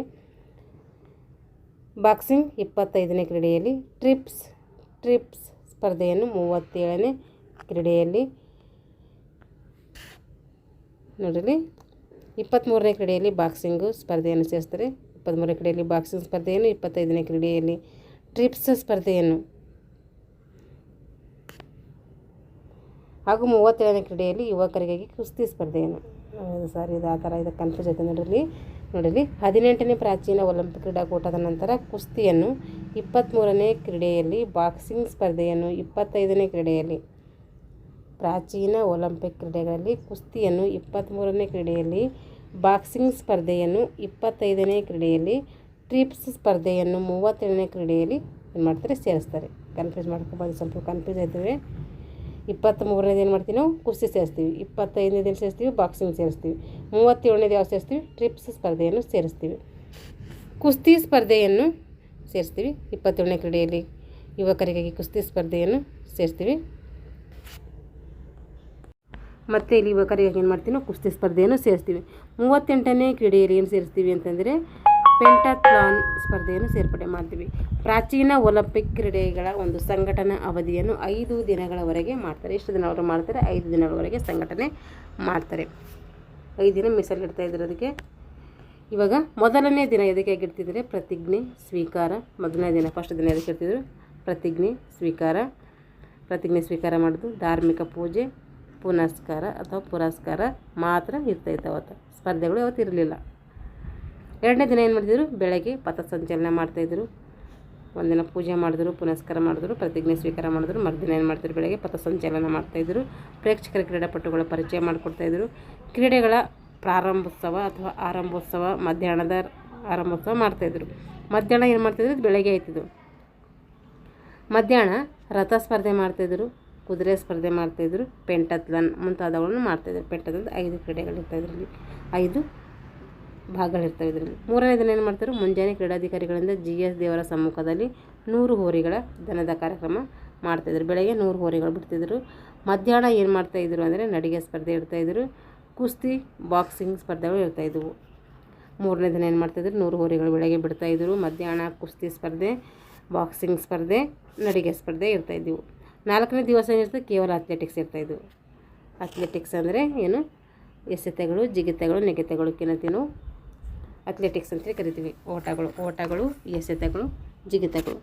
S1: ಬಾಕ್ಸಿಂಗ್ 25ನೇ ಕ್ರೀಡೆಯಲ್ಲಿ ಟ್ರಿಪ್ಸ್ ಸ್ಪರ್ಧೆಯನ್ನು 37ನೇ ಕ್ರೀಡೆಯಲ್ಲಿ ನೋಡಿರಿ 23ನೇ ಕ್ರೀಡೆಯಲ್ಲಿ ಬಾಕ್ಸಿಂಗು ಸ್ಪರ್ಧೆಯನ್ನು ಸೇರಿಸ್ತಾರೆ. 23ನೇ ಕ್ರೀಡೆಯಲ್ಲಿ ಬಾಕ್ಸಿಂಗ್ ಸ್ಪರ್ಧೆಯನ್ನು 25ನೇ ಕ್ರೀಡೆಯಲ್ಲಿ ಟ್ರಿಪ್ಸ್ ಸ್ಪರ್ಧೆಯನ್ನು ಹಾಗೂ 37ನೇ ಕ್ರೀಡೆಯಲ್ಲಿ ಯುವಕರಿಗಾಗಿ ಕುಸ್ತಿ ಸ್ಪರ್ಧೆಯನ್ನು ಇದು ಆ ಥರ ಇದು ಕನ್ಫ್ಯೂಸ್ ಆಯ್ತು ನೋಡಿರಿ. 18ನೇ ಪ್ರಾಚೀನ ಒಲಿಂಪಿಕ್ ಕ್ರೀಡಾಕೂಟದ ನಂತರ ಕುಸ್ತಿಯನ್ನು 23ನೇ ಕ್ರೀಡೆಯಲ್ಲಿ ಬಾಕ್ಸಿಂಗ್ ಸ್ಪರ್ಧೆಯನ್ನು 25ನೇ ಕ್ರೀಡೆಯಲ್ಲಿ ಪ್ರಾಚೀನ ಒಲಿಂಪಿಕ್ ಕ್ರೀಡೆಗಳಲ್ಲಿ ಕುಸ್ತಿಯನ್ನು 23ನೇ ಕ್ರೀಡೆಯಲ್ಲಿ ಬಾಕ್ಸಿಂಗ್ ಸ್ಪರ್ಧೆಯನ್ನು 25ನೇ ಕ್ರೀಡೆಯಲ್ಲಿ ಟ್ರಿಪ್ಸ್ ಸ್ಪರ್ಧೆಯನ್ನು 37ನೇ ಕ್ರೀಡೆಯಲ್ಲಿ ಏನು ಮಾಡ್ತಾರೆ ಸೇರಿಸ್ತಾರೆ. ಕನ್ಫ್ಯೂಸ್ ಮಾಡ್ಕೊಬೋದು, ಸ್ವಲ್ಪ ಕನ್ಫ್ಯೂಸ್ ಆಯ್ತವೆ. 23ನೇದು ಏನು ಮಾಡ್ತೀವಿ ನಾವು ಕುಸ್ತಿ ಸೇರಿಸ್ತೀವಿ, 25ನೇದು ಸೇರಿಸ್ತೀವಿ ಬಾಕ್ಸಿಂಗ್ ಸೇರಿಸ್ತೀವಿ, 37ನೇದು ಯಾವ ಸೇರಿಸ್ತೀವಿ ಟ್ರಿಪ್ಸ್ ಸ್ಪರ್ಧೆಯನ್ನು ಸೇರಿಸ್ತೀವಿ. ಕುಸ್ತಿ ಸ್ಪರ್ಧೆಯನ್ನು ಸೇರಿಸ್ತೀವಿ 27ನೇ ಕ್ರೀಡೆಯಲ್ಲಿ ಯುವಕರಿಗಾಗಿ ಕುಸ್ತಿ ಸ್ಪರ್ಧೆಯನ್ನು ಸೇರಿಸ್ತೀವಿ. ಮತ್ತು ಇಲ್ಲಿ ಯುವಕರಿಗಾಗಿ ಏನು ಮಾಡ್ತೀವಿ ನಾವು ಕುಸ್ತಿ ಸ್ಪರ್ಧೆಯನ್ನು ಸೇರಿಸ್ತೀವಿ. 38ನೇ ಕ್ರೀಡೆಯಲ್ಲಿ ಏನು ಸೇರಿಸ್ತೀವಿ ಅಂತಂದರೆ ಪೆಂಟಾಥ್ಲಾನ್ ಸ್ಪರ್ಧೆಯನ್ನು ಸೇರ್ಪಡೆ ಮಾಡ್ತೀವಿ. ಪ್ರಾಚೀನ ಒಲಿಂಪಿಕ್ ಕ್ರೀಡೆಗಳ ಒಂದು ಸಂಘಟನಾ ಅವಧಿಯನ್ನು 5 ದಿನಗಳವರೆಗೆ ಮಾಡ್ತಾರೆ. ಎಷ್ಟು ದಿನವರೆಗೆ ಮಾಡ್ತಾರೆ 5 ದಿನಗಳವರೆಗೆ ಸಂಘಟನೆ ಮಾಡ್ತಾರೆ. 5 ದಿನ ಮೀಸಲಿಡ್ತಾಯಿದ್ರು ಅದಕ್ಕೆ. ಇವಾಗ ಮೊದಲನೇ ದಿನ ಎದಕ್ಕೆ ಇಡ್ತಿದ್ರೆ ಪ್ರತಿಜ್ಞೆ ಸ್ವೀಕಾರ. ಮೊದಲನೇ ದಿನ ಫಸ್ಟ್ ದಿನ ಎದಕ್ಕೆ ಇಡ್ತಿದ್ರು ಪ್ರತಿಜ್ಞೆ ಸ್ವೀಕಾರ ಮಾಡೋದು. ಧಾರ್ಮಿಕ ಪೂಜೆ ಪುರಸ್ಕಾರ ಮಾತ್ರ ಇರ್ತಾಯಿತ್ತು. ಅವತ್ತು ಸ್ಪರ್ಧೆಗಳು ಅವತ್ತು ಇರಲಿಲ್ಲ. 2ನೇ ದಿನ ಏನು ಮಾಡ್ತಿದ್ರು ಬೆಳಗ್ಗೆ ಪಥಸಂಚಲನ ಮಾಡ್ತಾಯಿದ್ರು. ಒಂದಿನ ಪೂಜೆ ಮಾಡಿದ್ರು, ಪುನಸ್ಕಾರ ಮಾಡಿದ್ರು, ಪ್ರತಿಜ್ಞೆ ಸ್ವೀಕಾರ ಮಾಡಿದ್ರು. ಮರುದಿನ ಏನು ಮಾಡ್ತಿದ್ರು ಬೆಳಗ್ಗೆ ಪಥಸಂಚಲನ ಮಾಡ್ತಾಯಿದ್ರು. ಪ್ರೇಕ್ಷಕರ ಕ್ರೀಡಾಪಟುಗಳ ಪರಿಚಯ ಮಾಡಿಕೊಡ್ತಾಯಿದ್ರು. ಕ್ರೀಡೆಗಳ ಪ್ರಾರಂಭೋತ್ಸವ ಅಥವಾ ಆರಂಭೋತ್ಸವ ಮಧ್ಯಾಹ್ನದ ಆರಂಭೋತ್ಸವ ಮಾಡ್ತಾಯಿದ್ರು. ಮಧ್ಯಾಹ್ನ ಏನು ಮಾಡ್ತಾಯಿದ್ರು ಬೆಳಗ್ಗೆ ಆಯ್ತಿದ್ದು. ಮಧ್ಯಾಹ್ನ ರಥ ಸ್ಪರ್ಧೆ ಮಾಡ್ತಾಯಿದ್ರು, ಕುದುರೆ ಸ್ಪರ್ಧೆ ಮಾಡ್ತಾಯಿದ್ರು, ಪೆಂಟಾಥ್ಲಾನ್ ಮುಂತಾದವುಗಳನ್ನು ಮಾಡ್ತಾಯಿದ್ರು. ಪೆಂಟಾಥ್ಲಾನ್ 5 ಕ್ರೀಡೆಗಳಿರ್ತಾಯಿದ್ರಲ್ಲಿ 5 ಭಾಗಗಳಿರ್ತವೆ ಇದರಲ್ಲಿ. 3ನೇ ದಿನ ಏನು ಮಾಡ್ತಾರೆ ಮುಂಜಾನೆ ಕ್ರೀಡಾಧಿಕಾರಿಗಳಿಂದ ಜಿ ಎಸ್ ದೇವರ ಸಮ್ಮುಖದಲ್ಲಿ 100 ಹೋರಿಗಳ ದನದ ಕಾರ್ಯಕ್ರಮ ಮಾಡ್ತಾಯಿದ್ರು. ಬೆಳಗ್ಗೆ 100 ಹೋರಿಗಳು ಬಿಡ್ತಿದ್ರು. ಮಧ್ಯಾಹ್ನ ಏನು ಮಾಡ್ತಾಯಿದ್ರು ಅಂದರೆ ನಡಿಗೆ ಸ್ಪರ್ಧೆ ಇಡ್ತಾಯಿದ್ರು. ಕುಸ್ತಿ ಬಾಕ್ಸಿಂಗ್ ಸ್ಪರ್ಧೆಗಳು ಇರ್ತಾಯಿದ್ವು. 3ನೇ ದಿನ ಏನು ಮಾಡ್ತಾಯಿದ್ರು 100 ಹೋರಿಗಳು ಬೆಳಗ್ಗೆ ಬಿಡ್ತಾಯಿದ್ರು. ಮಧ್ಯಾಹ್ನ ಕುಸ್ತಿ ಸ್ಪರ್ಧೆ, ಬಾಕ್ಸಿಂಗ್ ಸ್ಪರ್ಧೆ, ನಡಿಗೆ ಸ್ಪರ್ಧೆ ಇರ್ತಾಯಿದ್ವು. 4ನೇ ದಿವಸ ಏನಿರ್ತದೆ ಕೇವಲ ಅಥ್ಲೆಟಿಕ್ಸ್ ಇರ್ತಾಯಿದ್ವು. ಅಥ್ಲೆಟಿಕ್ಸ್ ಅಂದರೆ ಏನು ಎಸೆತಗಳು, ಜಿಗಿತಗಳು, ನೆಗೆತಗಳಕ್ಕಿಂತ ಅಥ್ಲೆಟಿಕ್ಸ್ ಅಂತೇಳಿ ಕರಿತೀವಿ. ಓಟಗಳು, ಎಸೆತಗಳು, ಜಿಗಿತಗಳು.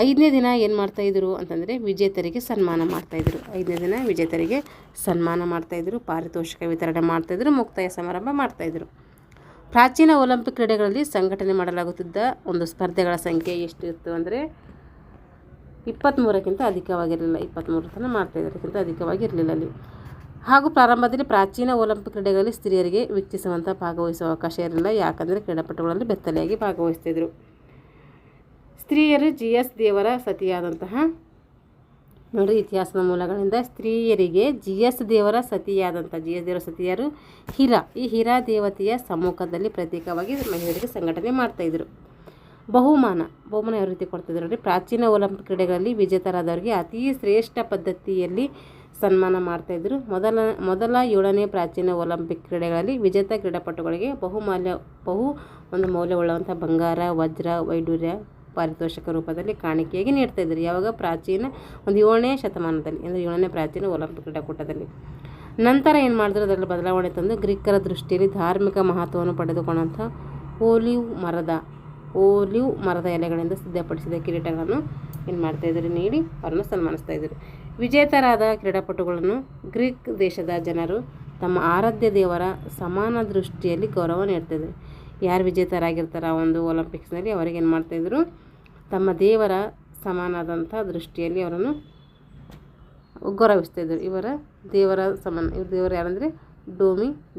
S1: 5ನೇ ದಿನ ಏನು ಮಾಡ್ತಾಯಿದ್ರು ಅಂತಂದರೆ ವಿಜೇತರಿಗೆ ಸನ್ಮಾನ ಮಾಡ್ತಾಯಿದ್ರು. 5ನೇ ದಿನ ವಿಜೇತರಿಗೆ ಸನ್ಮಾನ ಮಾಡ್ತಾಯಿದ್ರು, ಪಾರಿತೋಷಿಕ ವಿತರಣೆ ಮಾಡ್ತಾಯಿದ್ರು, ಮುಕ್ತಾಯ ಸಮಾರಂಭ ಮಾಡ್ತಾಯಿದ್ರು. ಪ್ರಾಚೀನ ಒಲಿಂಪಿಕ್ ಕ್ರೀಡೆಗಳಲ್ಲಿ ಸಂಘಟನೆ ಮಾಡಲಾಗುತ್ತಿದ್ದ ಒಂದು ಸ್ಪರ್ಧೆಗಳ ಸಂಖ್ಯೆ ಎಷ್ಟಿತ್ತು ಅಂದರೆ 23ಕ್ಕಿಂತ ಅಧಿಕವಾಗಿರಲಿಲ್ಲ. 23 ತನಕ ಮಾಡ್ತಾಯಿದ್ರು, ಅದಕ್ಕಿಂತ ಅಧಿಕವಾಗಿರಲಿಲ್ಲ ಅಲ್ಲಿ. ಹಾಗೂ ಪ್ರಾರಂಭದಲ್ಲಿ ಪ್ರಾಚೀನ ಒಲಿಂಪಿಕ್ ಕ್ರೀಡೆಗಳಲ್ಲಿ ಸ್ತ್ರೀಯರಿಗೆ ವೀಕ್ಷಿಸುವಂಥ ಭಾಗವಹಿಸುವ ಅವಕಾಶ ಇರಲಿಲ್ಲ. ಯಾಕಂದರೆ ಕ್ರೀಡಾಪಟುಗಳಲ್ಲಿ ಬೆತ್ತಲೆಯಾಗಿ ಭಾಗವಹಿಸ್ತಿದ್ರು. ಸ್ತ್ರೀಯರು ಜಿ ಎಸ್ ದೇವರ ಸತಿಯಾದಂತಹ ನೋಡಿ ಇತಿಹಾಸದ ಮೂಲಗಳಿಂದ ಸ್ತ್ರೀಯರಿಗೆ ಜಿ ಎಸ್ ದೇವರ ಸತಿಯಾರು ಹಿರಾ. ಈ ಹಿರಾ ದೇವತೆಯ ಸಮ್ಮುಖದಲ್ಲಿ ಪ್ರತ್ಯೇಕವಾಗಿ ಮಹಿಳೆಯರಿಗೆ ಸಂಘಟನೆ ಮಾಡ್ತಾಯಿದ್ರು. ಬಹುಮಾನ ಯಾವ ರೀತಿ ಕೊಡ್ತಿದ್ರು ಅಂದರೆ ಪ್ರಾಚೀನ ಒಲಿಂಪಿಕ್ ಕ್ರೀಡೆಗಳಲ್ಲಿ ವಿಜೇತರಾದವರಿಗೆ ಅತಿ ಶ್ರೇಷ್ಠ ಪದ್ಧತಿಯಲ್ಲಿ ಸನ್ಮಾನ ಮಾಡ್ತಾಯಿದ್ರು. ಮೊದಲ 7ನೇ ಪ್ರಾಚೀನ ಒಲಿಂಪಿಕ್ ಕ್ರೀಡೆಗಳಲ್ಲಿ ವಿಜೇತ ಕ್ರೀಡಾಪಟುಗಳಿಗೆ ಒಂದು ಮೌಲ್ಯವುಳ್ಳಂಥ ಬಂಗಾರ, ವಜ್ರ, ವೈಡೂರ್ಯ ಪಾರಿತೋಷಕ ರೂಪದಲ್ಲಿ ಕಾಣಿಕೆಯಾಗಿ ನೀಡ್ತಾಯಿದ್ರು. ಯಾವಾಗ ಪ್ರಾಚೀನ ಒಂದು 7ನೇ ಶತಮಾನದಲ್ಲಿ ಅಂದರೆ 7ನೇ ಪ್ರಾಚೀನ ಒಲಿಂಪಿಕ್ ಕ್ರೀಡಾಕೂಟದಲ್ಲಿ. ನಂತರ ಏನು ಮಾಡಿದ್ರು ಅದರಲ್ಲಿ ಬದಲಾವಣೆ ತಂದು ಗ್ರೀಕರ ದೃಷ್ಟಿಯಲ್ಲಿ ಧಾರ್ಮಿಕ ಮಹತ್ವವನ್ನು ಪಡೆದುಕೊಂಡಂಥ ಓಲಿವ್ ಮರದ ಎಲೆಗಳಿಂದ ಸಿದ್ಧಪಡಿಸಿದ ಕಿರೀಟಗಳನ್ನು ಏನು ಮಾಡ್ತಾಯಿದ್ರು ನೀಡಿ ಅವರನ್ನು ಸನ್ಮಾನಿಸ್ತಾಯಿದ್ರು. ವಿಜೇತರಾದ ಕ್ರೀಡಾಪಟುಗಳನ್ನು ಗ್ರೀಕ್ ದೇಶದ ಜನರು ತಮ್ಮ ಆರಾಧ್ಯ ದೇವರ ಸಮಾನ ದೃಷ್ಟಿಯಲ್ಲಿ ಗೌರವ ನೀಡ್ತಾಯಿದ್ರು. ಯಾರು ವಿಜೇತರಾಗಿರ್ತಾರೆ ಆ ಒಂದು ಒಲಿಂಪಿಕ್ಸ್ನಲ್ಲಿ ಅವರಿಗೆ ಏನು ಮಾಡ್ತಾಯಿದ್ರು ತಮ್ಮ ದೇವರ ಸಮಾನವಾದಂಥ ದೃಷ್ಟಿಯಲ್ಲಿ ಅವರನ್ನು ಗೌರವಿಸ್ತಾಯಿದ್ರು. ಇವರ ದೇವರ ಸಮಾನ. ಇವ್ರ ದೇವರು ಯಾರಂದರೆ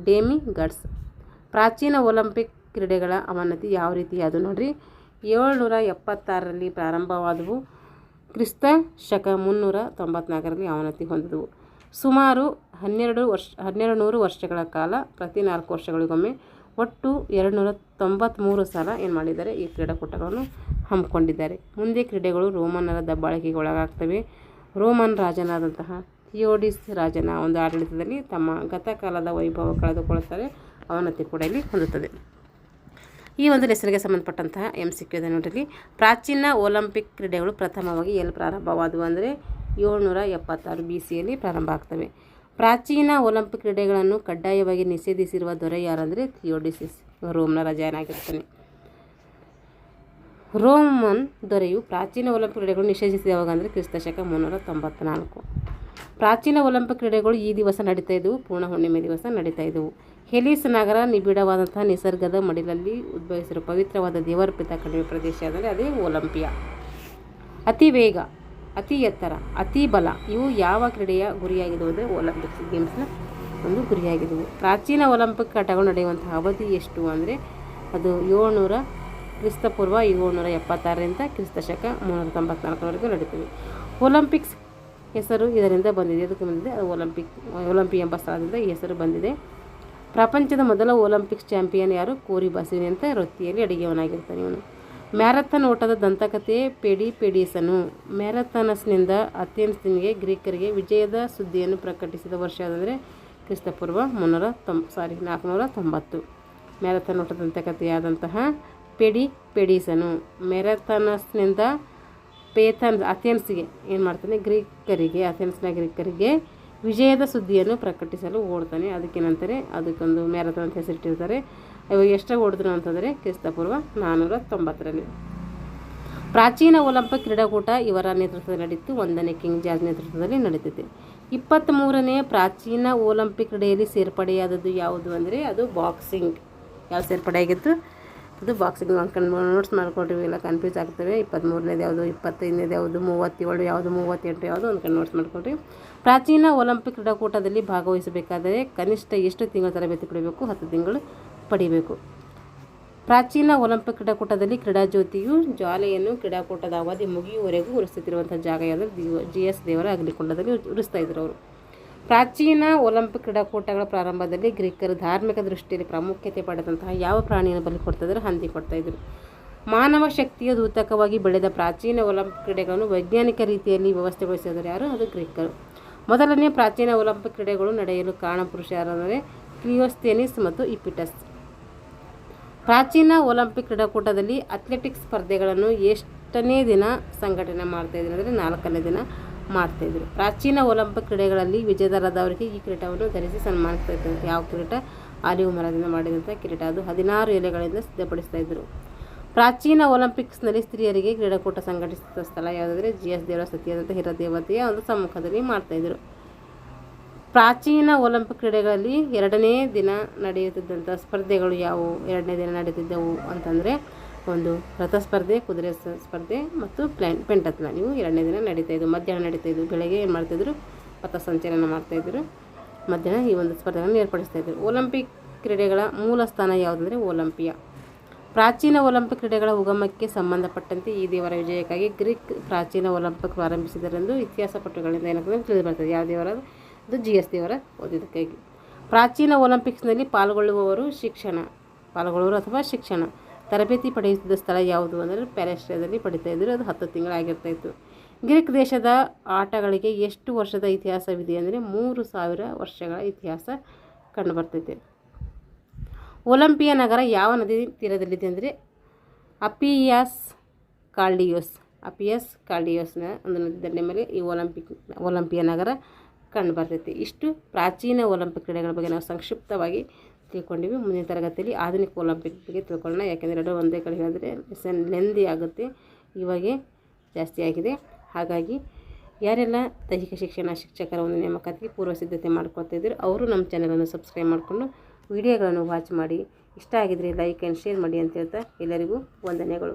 S1: ಡೇಮಿ ಗಡ್ಸ್. ಪ್ರಾಚೀನ ಒಲಿಂಪಿಕ್ ಕ್ರೀಡೆಗಳ ಅವನತಿ ಯಾವ ರೀತಿ ಅದು ನೋಡ್ರಿ. 776ರಲ್ಲಿ ಪ್ರಾರಂಭವಾದವು. ಕ್ರಿಸ್ತ ಶಕ 394ರಲ್ಲಿ ಅವನತಿ ಹೊಂದಿದವು. ಸುಮಾರು 1200 ವರ್ಷಗಳ ಕಾಲ ಪ್ರತಿ 4 ವರ್ಷಗಳಿಗೊಮ್ಮೆ ಒಟ್ಟು 293 ಸಲ ಏನು ಮಾಡಿದ್ದಾರೆ, ಈ ಕ್ರೀಡಾಕೂಟಗಳನ್ನು ಹಮ್ಮಿಕೊಂಡಿದ್ದಾರೆ. ಮುಂದೆ ಕ್ರೀಡೆಗಳು ರೋಮನ್ನರ ದಬ್ಬಾಳಿಕೆಗೆ ಒಳಗಾಗ್ತವೆ. ರೋಮನ್ ರಾಜನಾದಂತಹ ಥಿಯೋಡಿಸ್ ರಾಜನ ಒಂದು ಆಡಳಿತದಲ್ಲಿ ತಮ್ಮ ಗತಕಾಲದ ವೈಭವ ಕಳೆದುಕೊಳ್ಳುತ್ತಾರೆ. ಅವನತಿ ಕೂಡ ಇಲ್ಲಿ ಹೊಂದುತ್ತದೆ. ಈ ಒಂದು ಲೆಸನ್ಗೆ ಸಂಬಂಧಪಟ್ಟಂತಹ MCQ ನೋಡ್ರಿ. ಪ್ರಾಚೀನ ಒಲಿಂಪಿಕ್ ಕ್ರೀಡೆಗಳು ಪ್ರಥಮವಾಗಿ ಎಲ್ಲಿ ಪ್ರಾರಂಭವಾದವು ಅಂದರೆ 776 BCಯಲ್ಲಿ ಪ್ರಾರಂಭ ಆಗ್ತವೆ. ಪ್ರಾಚೀನ ಒಲಿಂಪಿಕ್ ಕ್ರೀಡೆಗಳನ್ನು ಕಡ್ಡಾಯವಾಗಿ ನಿಷೇಧಿಸಿರುವ ದೊರೆ ಯಾರಂದರೆ ಥಿಯೋಡಿಸಿಸ್, ರೋಮ್ನ ರಾಜನಾಗಿರ್ತಾನೆ. ರೋಮನ್ ದೊರೆಯು ಪ್ರಾಚೀನ ಒಲಿಂಪಿಕ್ ಕ್ರೀಡೆಗಳು ನಿಷೇಧಿಸಿದ ಯಾವಾಗ ಅಂದರೆ ಕ್ರಿಸ್ತ ಶಕ 394. ಪ್ರಾಚೀನ ಒಲಿಂಪಿಕ್ ಕ್ರೀಡೆಗಳು ಈ ದಿವಸ ನಡೀತಾ ಇದ್ದವು, ಪೂರ್ಣ ಹುಣ್ಣಿಮೆ ದಿವಸ ನಡೀತಾ ಇದ್ದವು. ಹೆಲಿಸ್ ನಗರ ನಿಬಿಡವಾದಂತಹ ನಿಸರ್ಗದ ಮಡಿಲಲ್ಲಿ ಉದ್ಭವಿಸಿರುವ ಪವಿತ್ರವಾದ ದೇವರ ಪಿತ ಕಣಿವೆ ಪ್ರದೇಶ ಅಂದರೆ ಅದೇ ಒಲಿಂಪಿಯಾ. ಅತಿ ವೇಗ, ಅತಿ ಎತ್ತರ, ಅತಿ ಬಲ ಇವು ಯಾವ ಕ್ರೀಡೆಯ ಗುರಿಯಾಗಿದ್ದವು ಅಂದರೆ ಒಲಿಂಪಿಕ್ಸ್ ಗೇಮ್ಸ್ನ ಒಂದು ಗುರಿಯಾಗಿದ್ದವು. ಪ್ರಾಚೀನ ಒಲಿಂಪಿಕ್ ಆಟಗಳು ನಡೆಯುವಂತಹ ಅವಧಿ ಎಷ್ಟು ಅಂದರೆ ಅದು 700 ಕ್ರಿಸ್ತಪೂರ್ವ 776ರಿಂದ ಕ್ರಿಸ್ತ ಶಕ 394ವರೆಗೂ ನಡೀತವೆ. ಒಲಿಂಪಿಕ್ಸ್ ಹೆಸರು ಇದರಿಂದ ಬಂದಿದೆ. ಅದಕ್ಕೆ ಬಂದಿದೆ ಅದು ಒಲಿಂಪಿ ಎಂಬ ಸ್ಥಳದಿಂದ ಈ ಹೆಸರು ಬಂದಿದೆ. ಪ್ರಪಂಚದ ಮೊದಲ ಒಲಿಂಪಿಕ್ಸ್ ಚಾಂಪಿಯನ್ ಯಾರು? ಕೋರಿ ಬಾಸಿನಿ ಅಂತ ವೃತ್ತಿಯಲ್ಲಿ ಅಡಿಗೆಯವನಾಗಿರ್ತಾನೆ ಇವನು. ಮ್ಯಾರಥಾನ್ ಓಟದ ದಂತಕಥೆ ಪೆಡಿಪೆಡಿಸನು. ಮ್ಯಾರಥಾನಸ್ನಿಂದ ಅಥೆನ್ಸ್ನಿಗೆ ಗ್ರೀಕರಿಗೆ ವಿಜಯದ ಸುದ್ದಿಯನ್ನು ಪ್ರಕಟಿಸಿದ ವರ್ಷ ಅಂದರೆ ಕ್ರಿಸ್ತಪೂರ್ವ 490. ಮ್ಯಾರಥಾನ್ ಓಟದ ದಂತಕಥೆಯಾದಂತಹ ಪೆಡಿಪೆಡಿಸನು ಮ್ಯಾರಥಾನಸ್ನಿಂದ ಅಥೆನ್ಸ್ಗೆ ಏನು ಮಾಡ್ತಾನೆ, ಅಥೆನ್ಸ್ನ ಗ್ರೀಕರಿಗೆ ವಿಜಯದ ಸುದ್ದಿಯನ್ನು ಪ್ರಕಟಿಸಲು ಓಡ್ತಾನೆ. ಅದಕ್ಕೇನಂತಾರೆ, ಅದಕ್ಕೊಂದು ಮ್ಯಾರಥಾನ್ ಅಂತ ಹೆಸರಿಟ್ಟಿರ್ತಾರೆ. ಇವಾಗ ಎಷ್ಟಾಗಿ ಓಡಿದ್ರು ಅಂತಂದರೆ ಕ್ರಿಸ್ತಪೂರ್ವ 490ರಲ್ಲಿ. ಪ್ರಾಚೀನ ಒಲಿಂಪಿಕ್ ಕ್ರೀಡಾಕೂಟ ಇವರ ನೇತೃತ್ವದಲ್ಲಿ ನಡೀತು. 1ನೇ ಕಿಂಗ್ ಜಾರ್ಜ್ ನೇತೃತ್ವದಲ್ಲಿ ನಡೀತೈತೆ. 23ನೇ ಪ್ರಾಚೀನ ಒಲಿಂಪಿಕ್ ಕ್ರೀಡೆಯಲ್ಲಿ ಸೇರ್ಪಡೆಯಾದದ್ದು ಯಾವುದು ಅಂದರೆ ಅದು ಬಾಕ್ಸಿಂಗ್. ಯಾವ ಸೇರ್ಪಡೆಯಾಗಿತ್ತು? ಅದು ಬಾಕ್ಸಿಂಗ್. ಅಂದ್ಕೊಂಡು ನೋಟ್ಸ್ ಮಾಡ್ಕೊಳ್ರಿ, ಎಲ್ಲ ಕನ್ಫ್ಯೂಸ್ ಆಗ್ತವೆ. 23ನೇದು ಯಾವುದು, 25ನೇದು ಯಾವುದು, 37 ಯಾವುದು, 38 ಯಾವುದು ಅಂದ್ಕೊಂಡು ನೋಟ್ಸ್ ಮಾಡ್ಕೊಳ್ರಿ. ಪ್ರಾಚೀನ ಒಲಿಂಪಿಕ್ ಕ್ರೀಡಾಕೂಟದಲ್ಲಿ ಭಾಗವಹಿಸಬೇಕಾದರೆ ಕನಿಷ್ಠ ಎಷ್ಟು ತಿಂಗಳ ತರಬೇತಿ ಪಡಿಬೇಕು? 10 ತಿಂಗಳು ಪಡಿಬೇಕು. ಪ್ರಾಚೀನ ಒಲಿಂಪಿಕ್ ಕ್ರೀಡಾಕೂಟದಲ್ಲಿ ಕ್ರೀಡಾಜ್ಯೋತಿಯು ಜ್ವಾಲೆಯನ್ನು ಕ್ರೀಡಾಕೂಟದ ಅವಧಿ ಮುಗಿಯುವವರೆಗೂ ಉರಿಸುತ್ತಿರುವಂಥ ಜಾಗ ಯಾವುದಂದ್ರೆ GS ದೇವರ ಅಗ್ನಿಕುಂಡದಲ್ಲಿ ಉರಿಸ್ತಾ ಇದ್ರು ಅವರು. ಪ್ರಾಚೀನ ಒಲಿಂಪಿಕ್ ಕ್ರೀಡಾಕೂಟಗಳ ಪ್ರಾರಂಭದಲ್ಲಿ ಗ್ರೀಕರು ಧಾರ್ಮಿಕ ದೃಷ್ಟಿಯಲ್ಲಿ ಪ್ರಾಮುಖ್ಯತೆ ಪಡೆದಂತಹ ಯಾವ ಪ್ರಾಣಿಯನ್ನು ಬಲಿ ಕೊಡ್ತಾಯಿದ್ರು? ಹಂದಿ ಕೊಡ್ತಾಯಿದ್ರು. ಮಾನವ ಶಕ್ತಿಯ ದೂತಕವಾಗಿ ಬೆಳೆದ ಪ್ರಾಚೀನ ಒಲಿಂಪಿಕ್ ಕ್ರೀಡೆಗಳನ್ನು ವೈಜ್ಞಾನಿಕ ರೀತಿಯಲ್ಲಿ ವ್ಯವಸ್ಥೆಗೊಳಿಸಿದರು ಯಾರು? ಅದು ಗ್ರೀಕರು. ಮೊದಲನೇ ಪ್ರಾಚೀನ ಒಲಿಂಪಿಕ್ ಕ್ರೀಡೆಗಳು ನಡೆಯಲು ಕಾರಣ ಪುರುಷ ಯಾರು ಅಂದರೆ ಕ್ಲಿಯೋಸ್ಥೆನಿಸ್ ಮತ್ತು ಇಪಿಟಸ್. ಪ್ರಾಚೀನ ಒಲಿಂಪಿಕ್ ಕ್ರೀಡಾಕೂಟದಲ್ಲಿ ಅಥ್ಲೆಟಿಕ್ಸ್ ಸ್ಪರ್ಧೆಗಳನ್ನು ಎಷ್ಟನೇ ದಿನ ಸಂಘಟನೆ ಮಾಡ್ತಾಯಿದ್ರು ಅಂದರೆ 4ನೇ ದಿನ ಮಾಡ್ತಾಯಿದ್ರು. ಪ್ರಾಚೀನ ಒಲಿಂಪಿಕ್ ಕ್ರೀಡೆಗಳಲ್ಲಿ ವಿಜೇತರಾದವರಿಗೆ ಈ ಕಿರೀಟವನ್ನು ಧರಿಸಿ ಸನ್ಮಾನಿಸ್ತಾ ಇದ್ದಾರೆ. ಯಾವ ಕಿರೀಟ? ಆಲಿವ್ ಮರದಿಂದ ಮಾಡಿದಂಥ ಕಿರೀಟ. ಅದು 16 ಎಲೆಗಳಿಂದ ಸಿದ್ಧಪಡಿಸ್ತಾ ಇದ್ದರು. ಪ್ರಾಚೀನ ಒಲಿಂಪಿಕ್ಸ್ನಲ್ಲಿ ಸ್ತ್ರೀಯರಿಗೆ ಕ್ರೀಡಾಕೂಟ ಸಂಘಟಿಸಿದ ಸ್ಥಳ ಯಾವುದಾದರೆ GS ದೇವರ ಸತಿಯಾದಂಥ ಹಿರದೇವತೆಯ ಒಂದು ಸಮ್ಮುಖದಲ್ಲಿ ಮಾಡ್ತಾಯಿದ್ರು. ಪ್ರಾಚೀನ ಒಲಿಂಪಿಕ್ ಕ್ರೀಡೆಗಳಲ್ಲಿ 2ನೇ ದಿನ ನಡೆಯುತ್ತಿದ್ದಂಥ ಸ್ಪರ್ಧೆಗಳು ಯಾವುವು? 2ನೇ ದಿನ ನಡೀತಿದ್ದವು ಅಂತಂದರೆ ಒಂದು ರಥಸ್ಪರ್ಧೆ, ಕುದುರೆ ಸ್ಪರ್ಧೆ ಮತ್ತು ಪೆಂಟಾಥ್ಲಾನ್. ಇವು 2ನೇ ದಿನ ನಡೀತಾಯಿದ್ವು. ಮಧ್ಯಾಹ್ನ ನಡೀತಾಯಿದ್ವು. ಬೆಳಗ್ಗೆ ಏನು ಮಾಡ್ತಾಯಿದ್ರು? ಪಥಸಂಚಲನ ಮಾಡ್ತಾಯಿದ್ರು. ಮಧ್ಯಾಹ್ನ ಈ ಒಂದು ಸ್ಪರ್ಧೆಗಳನ್ನು ಏರ್ಪಡಿಸ್ತಾಯಿದ್ರು. ಒಲಿಂಪಿಕ್ ಕ್ರೀಡೆಗಳ ಮೂಲ ಸ್ಥಾನ ಯಾವುದಂದರೆ ಒಲಿಂಪಿಯಾ. ಪ್ರಾಚೀನ ಒಲಿಂಪಿಕ್ ಕ್ರೀಡೆಗಳ ಉಗಮಕ್ಕೆ ಸಂಬಂಧಪಟ್ಟಂತೆ ಈ ದೇವರ ವಿಜಯಕ್ಕಾಗಿ ಗ್ರೀಕ್ ಪ್ರಾಚೀನ ಒಲಿಂಪಿಕ್ ಪ್ರಾರಂಭಿಸಿದರೆಂದು ಇತಿಹಾಸ ಪಟುಗಳಿಂದ ಏನಾಗ್ತದೆ ತಿಳಿದು ಬರ್ತದೆ. ಯಾವ ದೇವರ? ಅದು GS ದೇವರ ಓದಿದ್ದಕ್ಕಾಗಿ. ಪ್ರಾಚೀನ ಒಲಿಂಪಿಕ್ಸ್ನಲ್ಲಿ ಪಾಲ್ಗೊಳ್ಳುವವರು ಅಥವಾ ಶಿಕ್ಷಣ ತರಬೇತಿ ಪಡೆಯುತ್ತಿದ್ದ ಸ್ಥಳ ಯಾವುದು ಅಂದರೆ ಪ್ಯಾಲೆಸ್ಟೈನ್ದಲ್ಲಿ ಪಡಿತಾಯಿದ್ರು. ಅದು 10 ತಿಂಗಳಾಗಿರ್ತಾಯಿತ್ತು. ಗ್ರೀಕ್ ದೇಶದ ಆಟಗಳಿಗೆ ಎಷ್ಟು ವರ್ಷದ ಇತಿಹಾಸವಿದೆ ಅಂದರೆ 3000 ವರ್ಷಗಳ ಇತಿಹಾಸ ಕಂಡುಬರ್ತೈತೆ. ಒಲಿಂಪಿಯಾ ನಗರ ಯಾವ ನದಿ ತೀರದಲ್ಲಿದೆ ಅಂದರೆ ಅಪಿಯಸ್ ಕಾಲ್ಡಿಯೋಸ್ನ ಒಂದು ನದಿ ದಂಡೆ ಮೇಲೆ ಈ ಒಲಿಂಪಿಯಾ ನಗರ ಕಂಡು ಬರ್ತೈತಿ. ಇಷ್ಟು ಪ್ರಾಚೀನ ಒಲಿಂಪಿಕ್ ಕ್ರೀಡೆಗಳ ಬಗ್ಗೆ ನಾವು ಸಂಕ್ಷಿಪ್ತವಾಗಿ ತಿಳ್ಕೊಂಡಿವಿ. ಮುಂದಿನ ತರಗತಿಯಲ್ಲಿ ಆಧುನಿಕ ಒಲಿಂಪಿಕ್ ಬಗ್ಗೆ ತಿಳ್ಕೊಳ್ಳೋಣ. ಯಾಕೆಂದರೆ ಎರಡು ಒಂದೇ ಕಡೆ ಹೇಳಿದ್ರೆ ಲೆಂದಿ ಆಗುತ್ತೆ, ಇವಾಗೆ ಜಾಸ್ತಿ ಆಗಿದೆ. ಹಾಗಾಗಿ ಯಾರೆಲ್ಲ ದೈಹಿಕ ಶಿಕ್ಷಣ ಶಿಕ್ಷಕರ ಒಂದು ನೇಮಕಾತಿಗೆ ಪೂರ್ವ ಸಿದ್ಧತೆ ಮಾಡ್ಕೊತಿದ್ರು ಅವರು ನಮ್ಮ ಚಾನಲನ್ನು ಸಬ್ಸ್ಕ್ರೈಬ್ ಮಾಡಿಕೊಂಡು ವಿಡಿಯೋಗಳನ್ನು ವಾಚ್ ಮಾಡಿ. ಇಷ್ಟ ಆಗಿದ್ರೆ ಲೈಕ್ ಆ್ಯಂಡ್ ಶೇರ್ ಮಾಡಿ ಅಂತ ಹೇಳ್ತಾ ಎಲ್ಲರಿಗೂ ವಂದನೆಗಳು.